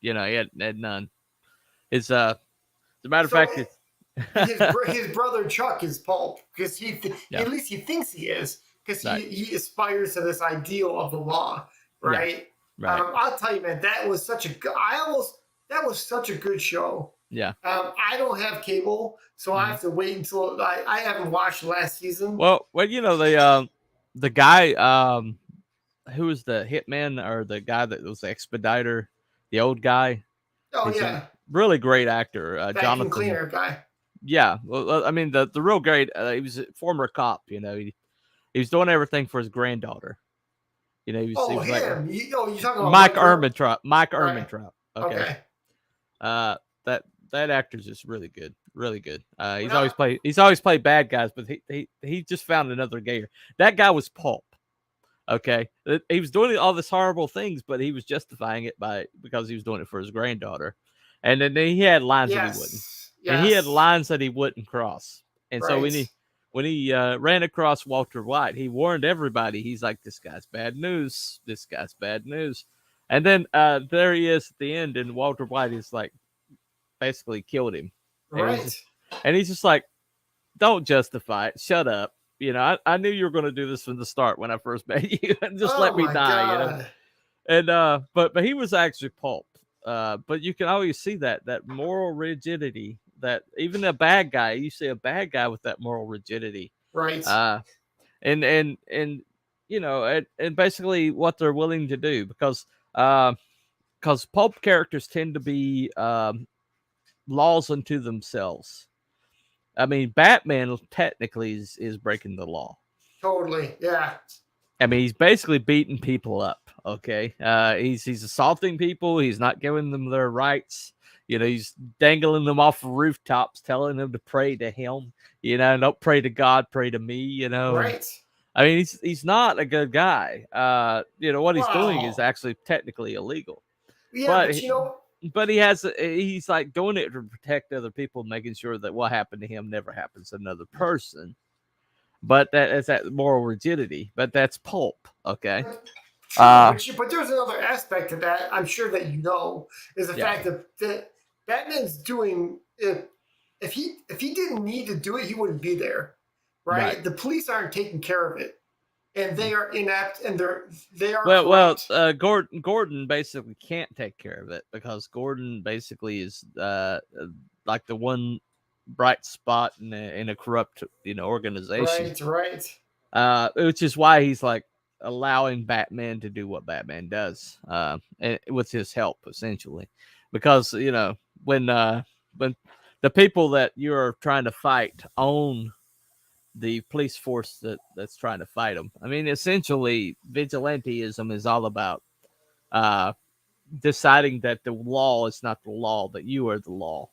You know, he had none. It's as a matter of So fact, it's his brother Chuck is pulp because Yeah. at least he thinks he is because Right. he aspires to this ideal of the law, right? right. I'll tell you, man, that was such a that was such a good show. Yeah. I don't have cable, so I have to wait until I haven't watched last season. Well, you know the guy who was the hitman or the guy that was the expediter, the old guy. Oh He's yeah, a really great actor, vacuum Jonathan. cleaner guy. Yeah, well, I mean the real great. He was a former cop. You know, he was doing everything for his granddaughter. You know, he was Him. like You talking about Mike Ehrmantraut. Mike Right. Ehrmantraut. Okay. That actor's just really good, really good. He's Well, always played bad guys, but he just found another gear. That guy was pulp. Okay, he was doing all this horrible things, but he was justifying it because he was doing it for his granddaughter, and then he had lines that he wouldn't, yes. and he had lines that he wouldn't cross. And so Right. when he ran across Walter White, he warned everybody. He's like, "This guy's bad news. This guy's bad news." And then there he is at the end, and Walter White is like basically killed him. Right. And he's just like, "Don't justify it. Shut up. You know, I knew you were going to do this from the start when I first met you, and just let me my die." God. You know. And but he was actually pulp. But you can always see that moral rigidity. That even a bad guy, you see a bad guy with that moral rigidity. Right. And you know, and basically what they're willing to do because pulp characters tend to be laws unto themselves. I mean, Batman technically is breaking the law. Totally. Yeah. I mean, he's basically beating people up. Okay, he's assaulting people. He's not giving them their rights. You know, he's dangling them off of rooftops, telling them to pray to him. You know, don't pray to God, pray to me. You know, Right. I mean, he's not a good guy. You know what he's doing is Wow. actually technically illegal. Yeah, But but you know, but he's like doing it to protect other people, making sure that what happened to him never happens to another person. But that's that moral rigidity. But that's pulp, okay? but there's another aspect to that. I'm sure that you know is the Yeah. fact that Batman's doing if he didn't need to do it, he wouldn't be there, right? The police aren't taking care of it, and they are inept, and they are well. Gordon basically can't take care of it because Gordon basically is like the one bright spot in a corrupt organization. right. Which is why he's like allowing Batman to do what Batman does, and with his help essentially, because you know when the people that you're trying to fight own the police force that's trying to fight them. I mean, essentially, vigilanteism is all about uh, deciding that the law is not the law, that you are the law.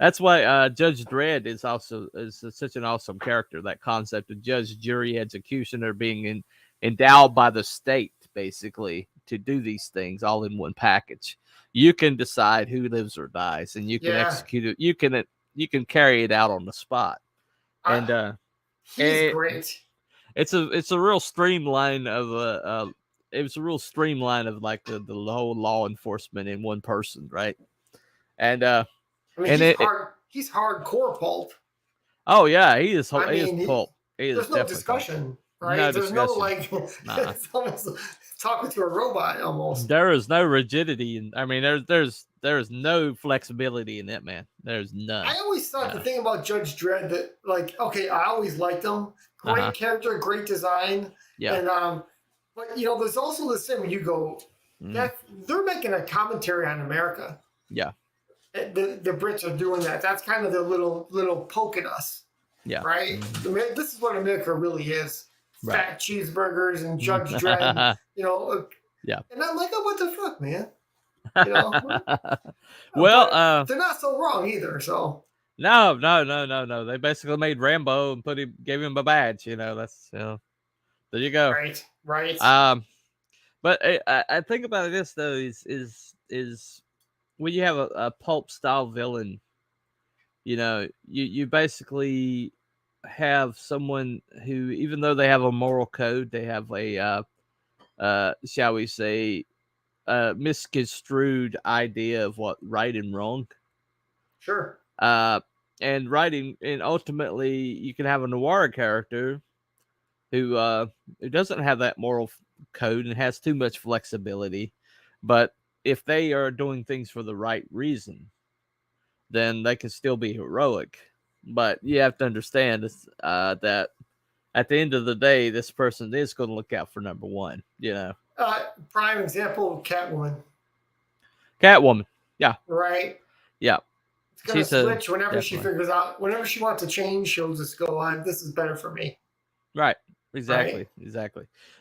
That's why Judge Dredd is such an awesome character. That concept of judge, jury, executioner being endowed by the state, basically, to do these things all in one package. You can decide who lives or dies, and you can execute it. You can carry it out on the spot. And he's great. It's a real streamline of it was a real streamline of like the whole law enforcement in one person, right? And I mean, and he's hard. He's hardcore pulp. oh yeah, he is. I He is mean, pulp. He is there's no definitely pulp. discussion, No right? There's no discussion. like. Nah. It's almost talking to a robot almost. There is no rigidity, and I mean, there's no flexibility in that man. There's none. I always thought the No. thing about Judge Dredd that, like, okay, I always liked him. Great Uh-huh. character, great design, Yeah. and but you know, there's also this thing when you go that they're making a commentary on America. Yeah. The Brits are doing that. That's kind of their little poke at us. Yeah. Right? This is what America really is. Right. Fat cheeseburgers and Judge Dredd, you know. Yeah. And I'm like, oh, what the fuck, man? You know? Well, they're not so wrong either, so. No. They basically made Rambo and gave him a badge. You know, that's there you go. Right. But I think about this though is when you have a pulp style villain, you know, you basically have someone who, even though they have a moral code, they have a shall we say, misconstrued idea of what right and wrong. Sure. And writing, and ultimately, you can have a noir character who doesn't have that moral code and has too much flexibility, but if they are doing things for the right reason, then they can still be heroic. But you have to understand that at the end of the day, this person is going to look out for number one. You know, prime example, Catwoman. Yeah. Right. Yeah. It's gonna switch whenever she figures out. Whenever she wants to change, she'll just go on. This is better for me. Right. Exactly.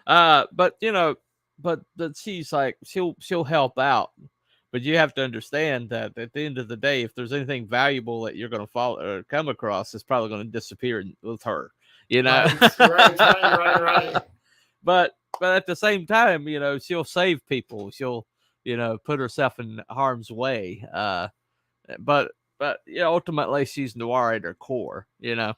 But you know, but she's like she'll help out. But you have to understand that at the end of the day, if there's anything valuable that you're going to follow or come across, it's probably going to disappear with her. You know, right. But at the same time, you know, she'll save people. She'll, you know, put herself in harm's way. But you know, ultimately, she's noir at her core. You know,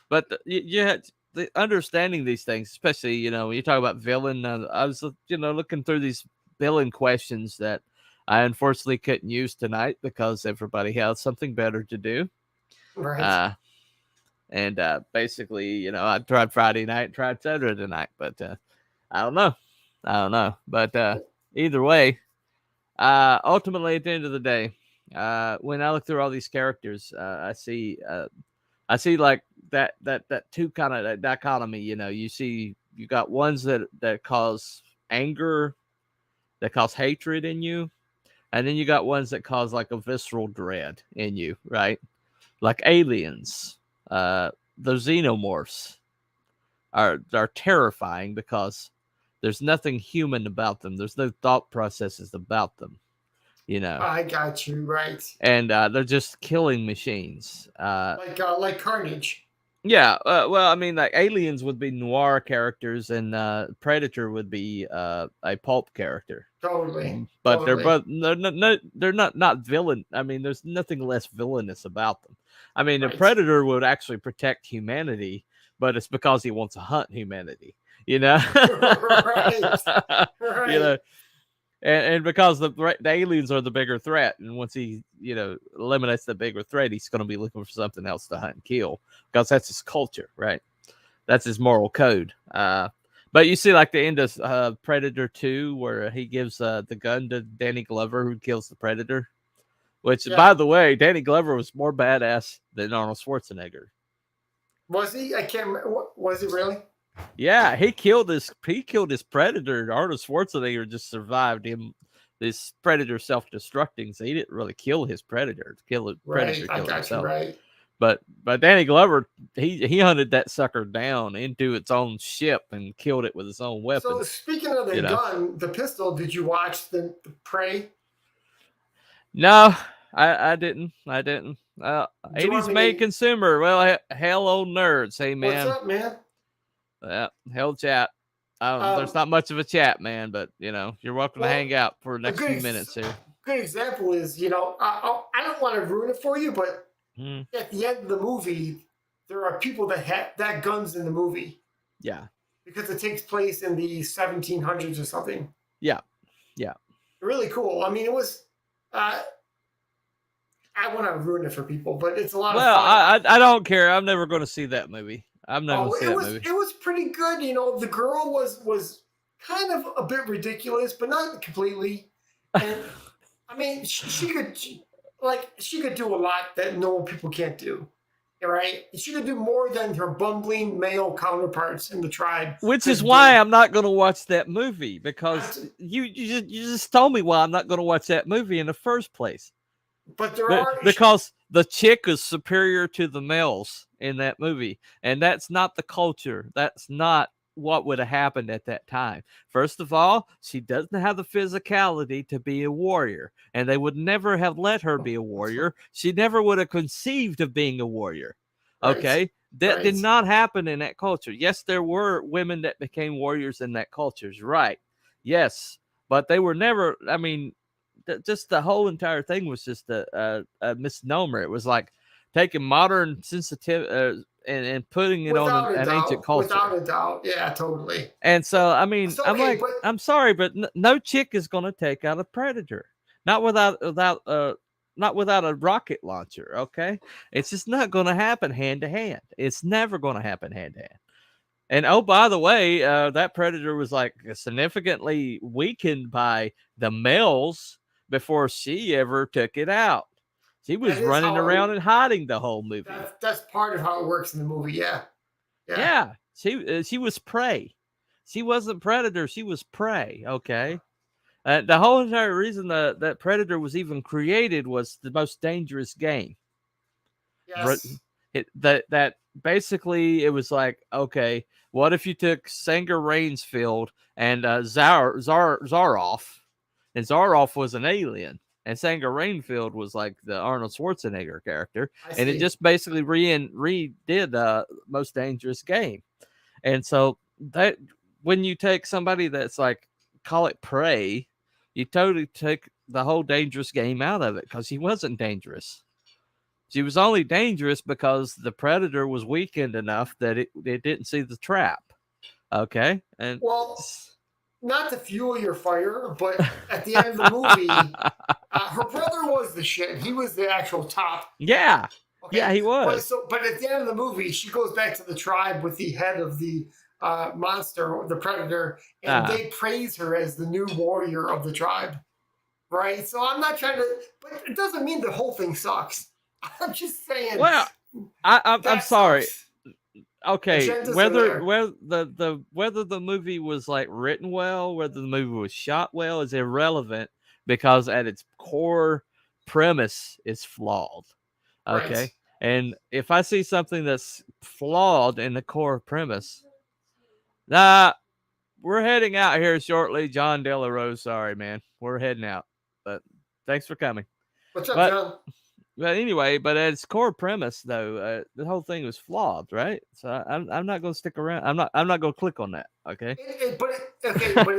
but the understanding these things, especially, you know, when you talk about villain, I was, you know, looking through these villain questions that I unfortunately couldn't use tonight because everybody has something better to do. Right. And basically, you know, I tried Friday night, tried Saturday night, but I don't know. But either way, ultimately, at the end of the day, when I look through all these characters, I see like that two kind of that dichotomy. You know, you got ones that cause anger, that cause hatred in you, and then you got ones that cause like a visceral dread in you, right? Like aliens, the xenomorphs are terrifying because there's nothing human about them. There's no thought processes about them, you know. I got you right. And they're just killing machines. Like Carnage. Yeah, well, I mean, like aliens would be noir characters, and Predator would be a pulp character. Totally. But they're not villain. I mean, there's nothing less villainous about them. I mean, the Predator would actually protect humanity, but it's because he wants to hunt humanity. You know, right. You know, and because the aliens are the bigger threat, and once he, you know, eliminates the bigger threat, he's going to be looking for something else to hunt and kill because that's his culture, right? That's his moral code. But you see, like the end of Predator 2, where he gives the gun to Danny Glover, who kills the Predator. Which, by the way, Danny Glover was more badass than Arnold Schwarzenegger. Was he? I can't remember. Was he really? Yeah, he killed his Predator. Arnold Schwarzenegger just survived him. This Predator self-destructing, so he didn't really kill his Predator. Predator killed himself. Right. But Danny Glover, he hunted that sucker down into its own ship and killed it with his own weapon. So speaking of the gun, the pistol, did you watch the Prey? No, I didn't. 80s made consumer. Well, hell, old nerds. Hey, man. What's up, man? Hell, chat. There's not much of a chat, man, but you know, you're welcome to hang out for the next few minutes here. Good example is, you know, I don't want to ruin it for you, but at the end of the movie, there are people that had guns in the movie. Yeah. Because it takes place in the 1700s or something. Yeah. Really cool. I mean, it was I want to ruin it for people, but it's a lot of Well, fun. I don't care. I'm never going to see that movie. I'm not going Oh, to see that movie. it was pretty good. You know, the girl was kind of a bit ridiculous, but not completely. And I mean, she could do a lot that normal people can't do. Right? She could do more than her bumbling male counterparts in the tribe Which is could why do. I'm not going to watch that movie, because That's- you just told me why I'm not going to watch that movie in the first place. But there But are because the chick is superior to the males in that movie, and that's not the culture. That's not what would have happened at that time. First of all, she doesn't have the physicality to be a warrior, and they would never have let her be a warrior. She never would have conceived of being a warrior. right, Okay? That did right. not happen in that culture. Yes, there were women that became warriors in that culture, right? Yes, but they were never, I mean, just the whole entire thing was just a misnomer. It was like taking modern sensitive and putting it on an ancient Without culture. a doubt, yeah, totally. And so, I mean, So I'm okay, like, but I'm sorry, but no chick is going to take out a predator, not not without a rocket launcher. Okay, it's just not going to happen hand to hand. It's never going to happen hand to hand. And oh, by the way, that predator was like significantly weakened by the males before she ever took it out. She was that is running how around and hiding the whole movie. that's part of how it works in the movie. Yeah, yeah. Yeah, she was prey. She wasn't predator. She was prey. Okay. The whole entire reason that predator was even created was the most dangerous game. Yes. That basically it was like, okay, what if you took Sanger Rainsfield and Zaroff, and Zaroff was an alien, and Sanger Rainfield was like the Arnold Schwarzenegger character, I and it see. just basically redid Most Dangerous Game. And so that when you take somebody that's like, call it prey, you totally take the whole dangerous game out of it, because he wasn't dangerous. She was only dangerous because the predator was weakened enough that it didn't see the trap. Okay. And Well, not to fuel your fire, but at the end of the movie, her brother was the shit. He was the actual top. yeah. Yeah, Okay, he was. but at the end of the movie, she goes back to the tribe with the head of the monster, or the predator, and Uh, they praise her as the new warrior of the tribe. Right. So I'm not trying to, but it doesn't mean the whole thing sucks. I'm just saying well, I'm that sorry. sucks. Okay, Agendas are there. whether the movie was like written well, whether the movie was shot well, is irrelevant, because at its core premise is flawed. Right. Okay, and if I see something that's flawed in the core premise, nah, we're heading out here shortly. John De La Rose, sorry man, we're heading out, but thanks for coming. What's up, But John? But anyway, but at its core premise, though, the whole thing was flawed, right? So I'm not going to stick around. I'm not going to click on that. Okay. Okay, but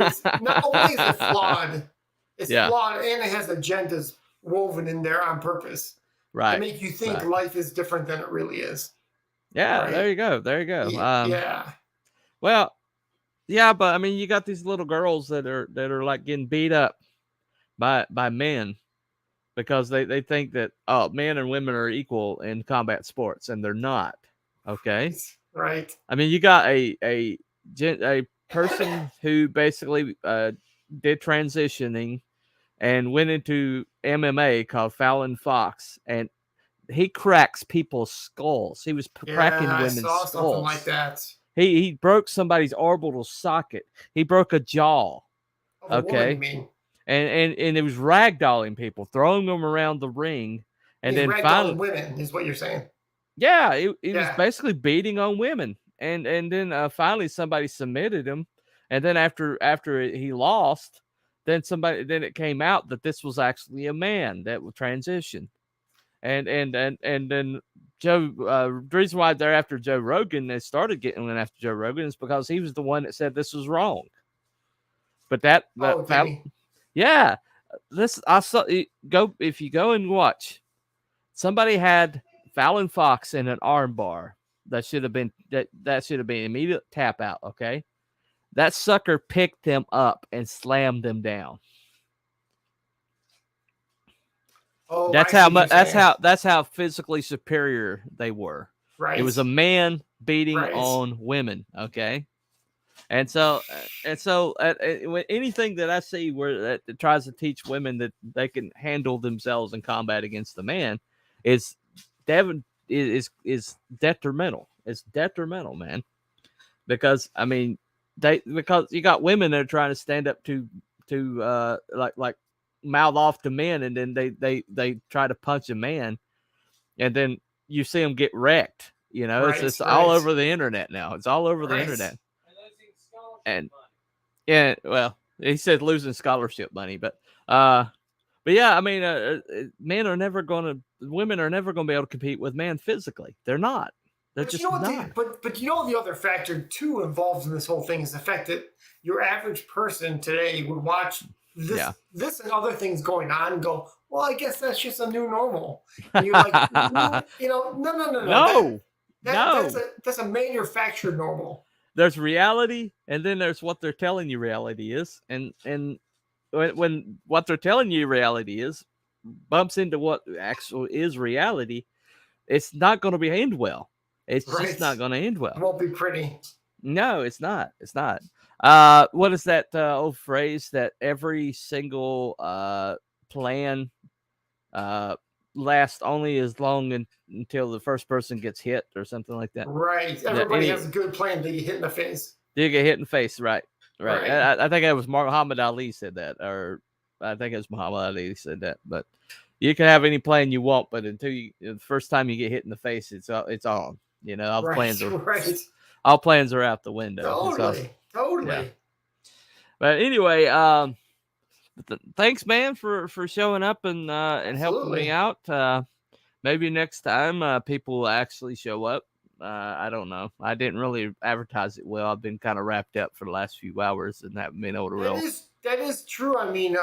it's not only is it flawed, it's Yeah. flawed, and it has agendas woven in there on purpose to Right. make you think Right. life is different than it really is. Yeah. Right. There you go. There you go. Yeah. Well, yeah, but I mean, you got these little girls that are like getting beat up by men, because they think that, oh, men and women are equal in combat sports, and they're not. Okay. Right. I mean, you got a person who basically did transitioning and went into MMA, called Fallon Fox, and he cracks people's skulls. He was cracking Yeah, I women's saw something like skulls. that He broke somebody's orbital socket. He broke a jaw. of a woman. You Okay, mean? and it was ragdolling people, throwing them around the ring, and He's then ragdolling finally, women, is what you're saying. yeah, he was Yeah. basically beating on women, and then finally somebody submitted him, and then after he lost, then it came out that this was actually a man that would transition, and then the reason why they're after Joe Rogan, they started getting after Joe Rogan, is because he was the one that said this was wrong. But Oh, did he? yeah, this I saw. Go if you go and watch. Somebody had Fallon Fox in an arm bar. That should have been that should have been immediate tap out. Okay, that sucker picked him up and slammed him down. Oh, That's I see how what you're much. That's saying. how physically superior they were. Right. It was a man beating Right. on women. Okay. When anything that I see where that tries to teach women that they can handle themselves in combat against the man is is detrimental. It's detrimental, man. Because I mean, because you got women that are trying to stand up to like mouth off to men, and then they try to punch a man, and then you see them get wrecked. You know, it's Right. just all Right. over the internet now. It's all over the Right. internet. And yeah, well, he said losing scholarship money, but yeah, I mean, women are never gonna be able to compete with men physically. They're not. They're But you just know what? not. But you know the other factor too involved in this whole thing is the fact that your average person today would watch Yeah. this and other things going on and go, well, I guess that's just a new normal. And you're like, no, no. No, That's a manufactured normal. there's reality, and then there's what they're telling you reality is, and when what they're telling you reality is bumps into what actually is reality, it's not going to be end well. It's just Right. not going to end It well. won't be pretty. No, it's not. It's not. What is that old phrase that every single plan lasts only as long until the first person gets hit or something like that? Right. That Everybody has a good plan to get hit in the face. you get hit in the face, right? Right. Right. I think it was Muhammad Ali said that, or I think it was Muhammad Ali said that. But you can have any plan you want, but until the first time you get hit in the face, it's on. You know, all the plans are Right. all plans are out the window. Totally. Yeah. But anyway, thanks, man, for showing up and helping me Absolutely. out. Maybe next time people will actually show up. I don't know. I didn't really advertise it well. I've been kind of wrapped up for the last few hours and haven't been able to real. That is true. I mean,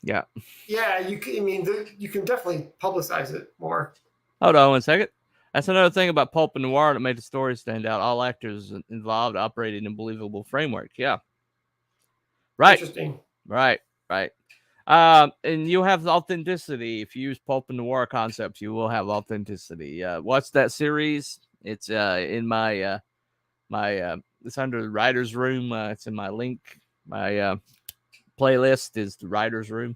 Yeah. yeah, you can. I mean, you can definitely publicize it more. Hold on 1 second. That's another thing about pulp and noir that made the story stand out. All actors involved operated in a believable framework. Yeah. Right. Interesting. Right. And you'll have authenticity if you use pulp and noir concepts. You will have authenticity. Watch that series. It's in my it's under the writer's room. It's in my link. My playlist is the writer's room.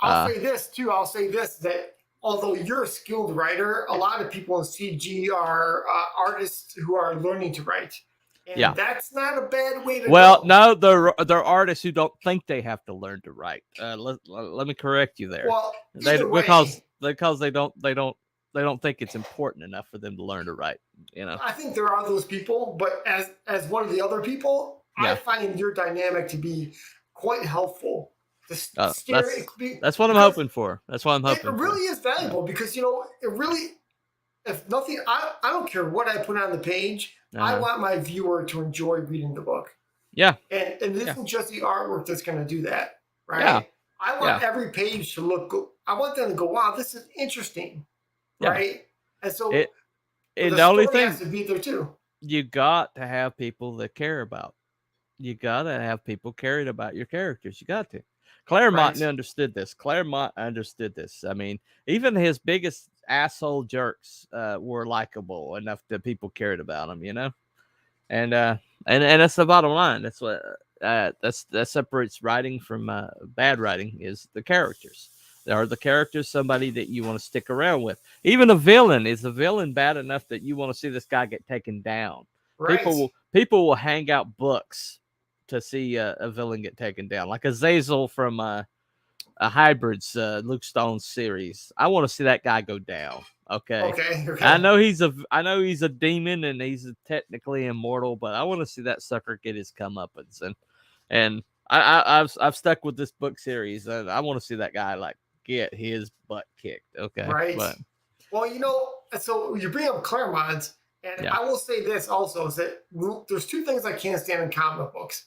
I'll say this too. I'll say this that although you're a skilled writer, a lot of people in CG are artists who are learning to write. And that's not a bad way to go. No, they're artists who don't think they have to learn to write. Let me correct you there. Well, because they don't think it's important enough for them to learn to write. You know, I think there are those people, but as one of the other people, I find your dynamic to be quite helpful. That's what I'm hoping for. That's what I'm hoping. It really is valuable because it really, if nothing, I don't care what I put on the page. I want my viewer to enjoy reading the book. Yeah. And it isn't just the artwork that's going to do that, right? Yeah. I want every page to look good. I want them to go, wow, this is interesting, right? And so the only thing has to be there too. You got to have people that care about. You got to have people caring about your characters. You got to. Claremont understood this. I mean, even his biggest asshole jerks were likable enough that people cared about them, you know? And that's the bottom line. That's what that separates writing from bad writing is the characters. Are the characters somebody that you want to stick around with? Even a villain, is the villain bad enough that you want to see this guy get taken down? Right. People will hang out books to see a villain get taken down, like Azazel from a Hybrids Luke Stone series. I want to see that guy go down. Okay. I know he's a demon and he's technically immortal, but I want to see that sucker get his comeuppance. And I've stuck with this book series, and I want to see that guy like get his butt kicked. Okay. Right. But, well, so you bring up Claremont, and I will say this also is that there's two things I can't stand in comic books.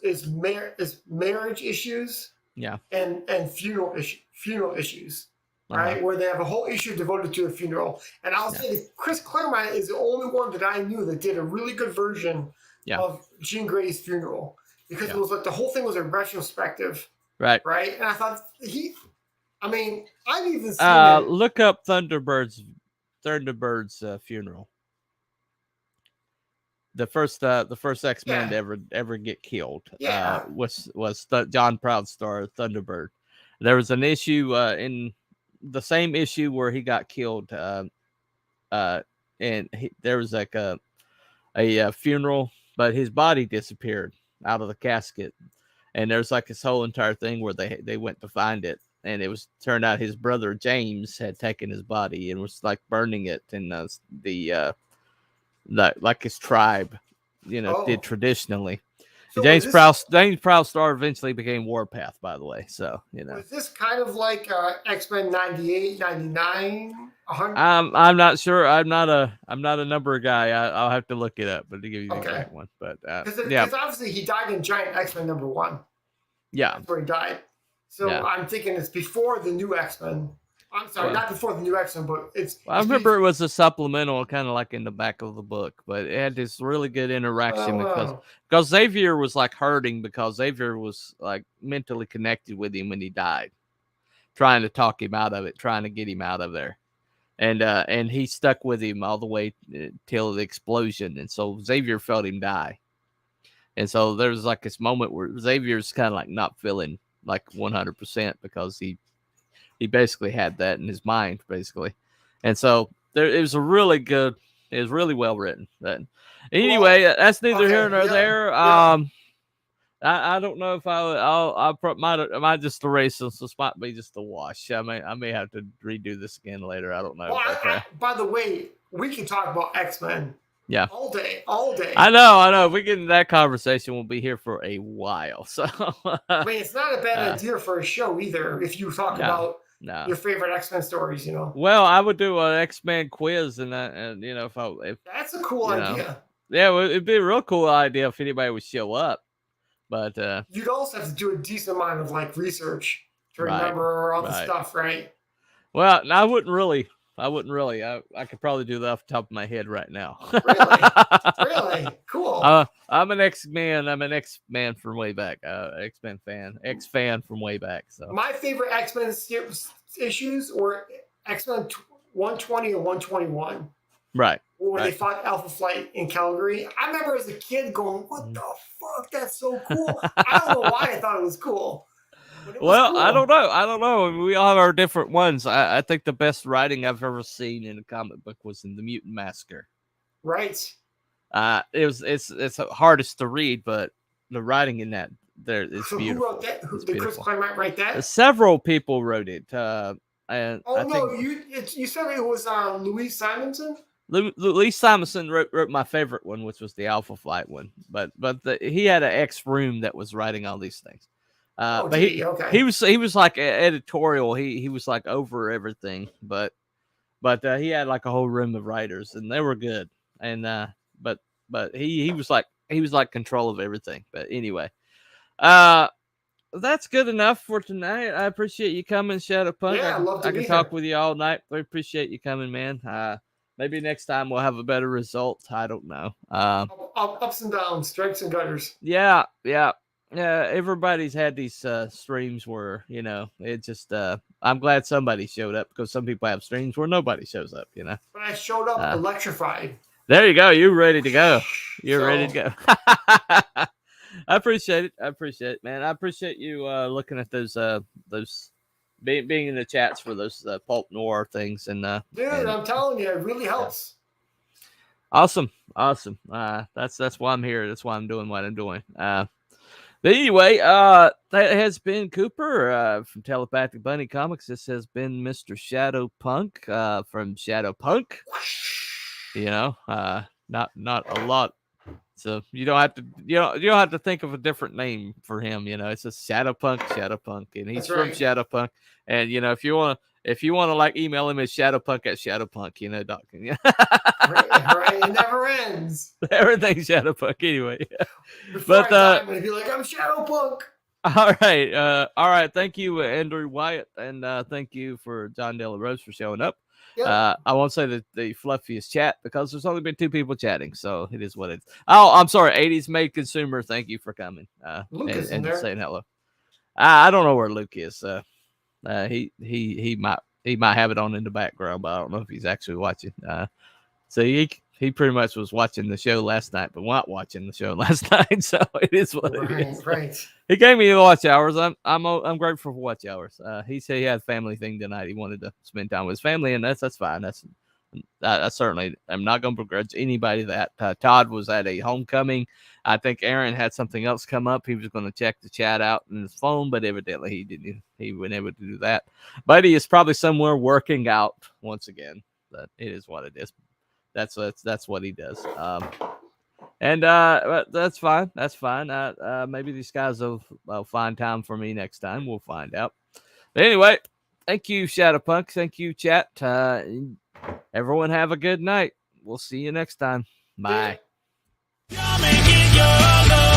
Is marriage issues. Yeah. And funeral issues. Right, where they have a whole issue devoted to a funeral. And I'll say that Chris Claremont is the only one that I knew that did a really good version of Jean Grey's funeral, because it was like the whole thing was a retrospective. Right. And I thought I mean, I've even seen it. Look up Thunderbird's funeral. The first X-Men Yeah. to ever get killed Yeah. was John Proudstar Thunderbird. There was an issue in the same issue where he got killed, and there was like a funeral, but his body disappeared out of the casket, and there's like this whole entire thing where they went to find it, and it was turned out his brother James had taken his body and was like burning it in the like his tribe, did Oh. traditionally. So James Proudstar eventually became Warpath, by the way. So was this kind of like X-Men 98, 99, 100? I'm not sure. I'm not a number guy. I'll have to look it up, but to give you the Okay. exact one. But Because obviously he died in Giant X-Men #1. yeah, That's where he died. So Yeah. I'm thinking it's before the new X-Men. I'm sorry, Well- not before the new X-Men, but I remember it was a supplemental, kind of like in the back of the book, but it had this really good interaction because Xavier was like hurting because Xavier was like mentally connected with him when he died, trying to talk him out of it, trying to get him out of there. And he stuck with him all the way till the explosion. And so Xavier felt him die. And so there was like this moment where Xavier's kind of like not feeling like 100% because he basically had that in his mind, basically. And so it was really well written. But anyway, that's neither here nor there. I don't know if I might just erase this. This might be just a wash. I may have to redo this again later. I don't know. Well, by the way, we can talk about X-Men. Yeah. All day. I know. If we get into that conversation, we'll be here for a while. So I mean, it's not a bad idea for a show either. If you talk about your favorite X-Men stories, Well, I would do an X-Men quiz, and if that's a cool idea. Yeah, it'd be a real cool idea if anybody would show up. But you'd also have to do a decent amount of like research to remember all the stuff, right? Well, I wouldn't really. I could probably do that off the top of my head right now. Really? Cool. I'm an X-Man. I'm an X-Man from way back. X-Men fan. X-fan from way back. So my favorite X-Men issues were X-Men 120 and 121. Right. Where they fought Alpha Flight in Calgary. I remember as a kid going, "What the fuck? That's so cool!" I don't know why I thought it was cool. Well, cool. I don't know. I mean, we all have our different ones. I think the best writing I've ever seen in a comic book was in the Mutant Massacre. Right. It's hardest to read, but the writing in that is beautiful. Who wrote that? Did Chris Claremont write that? Several people wrote it. You said it was Louise Simonson. Louise Simonson wrote my favorite one, which was the Alpha Flight one. But he had an ex room that was writing all these things. He was like editorial. He was like over everything. But he had like a whole room of writers, and they were good. And but he was like control of everything. But anyway, that's good enough for tonight. I appreciate you coming, Shadow Punk. Yeah, I'd love to I can talk with you all night. I appreciate you coming, man. Maybe next time we'll have a better result. I don't know. Ups and downs, strengths and gutters. Yeah. Everybody's had these streams where it just. I'm glad somebody showed up because some people have streams where nobody shows up. But I showed up electrified. There you go. You're ready to go. Ready to go. I appreciate it, man. I appreciate you looking at those being in the chats for those pulp noir things and dude, I'm telling you, it really helps. Awesome. That's why I'm here. That's why I'm doing what I'm doing. But anyway, that has been Cooper from Telepathic Bunny Comics. This has been Mr. Shadow Punk from Shadow Punk. Not a lot. So you don't have to think of a different name for him. It's just Shadow Punk, and he's from Shadow Punk. And if you want to like email him at shadowpunk@shadowpunk, Right, it never ends. Everything's Shadow Punk anyway. Before I die, I'm gonna be like, I'm Shadow Punk. All right. Thank you, Andrew Wyatt, and thank you for John De La Rose for showing up. Yep. I won't say the fluffiest chat because there's only been 2 people chatting, so it is what it is. Oh, I'm sorry, 80s Made Consumer. Thank you for coming Luke and saying hello. I don't know where Luke is. He might have it on in the background, but I don't know if he's actually watching. So he pretty much was watching the show last night, but not watching the show last night. So it is what it is. Right. He gave me the watch hours. I'm grateful for watch hours. He said he had a family thing tonight. He wanted to spend time with his family, and that's fine. I certainly am not going to begrudge anybody that. Todd was at a homecoming. I think Aaron had something else come up. He was going to check the chat out in his phone, but evidently he didn't. He wasn't able to do that. Buddy is probably somewhere working out once again. But it is what it is. That's what he does. And that's fine. That's fine. Maybe these guys will find time for me next time. We'll find out. But anyway, thank you, Shadowpunk. Thank you, chat. Everyone have a good night. We'll see you next time. Bye. Yeah.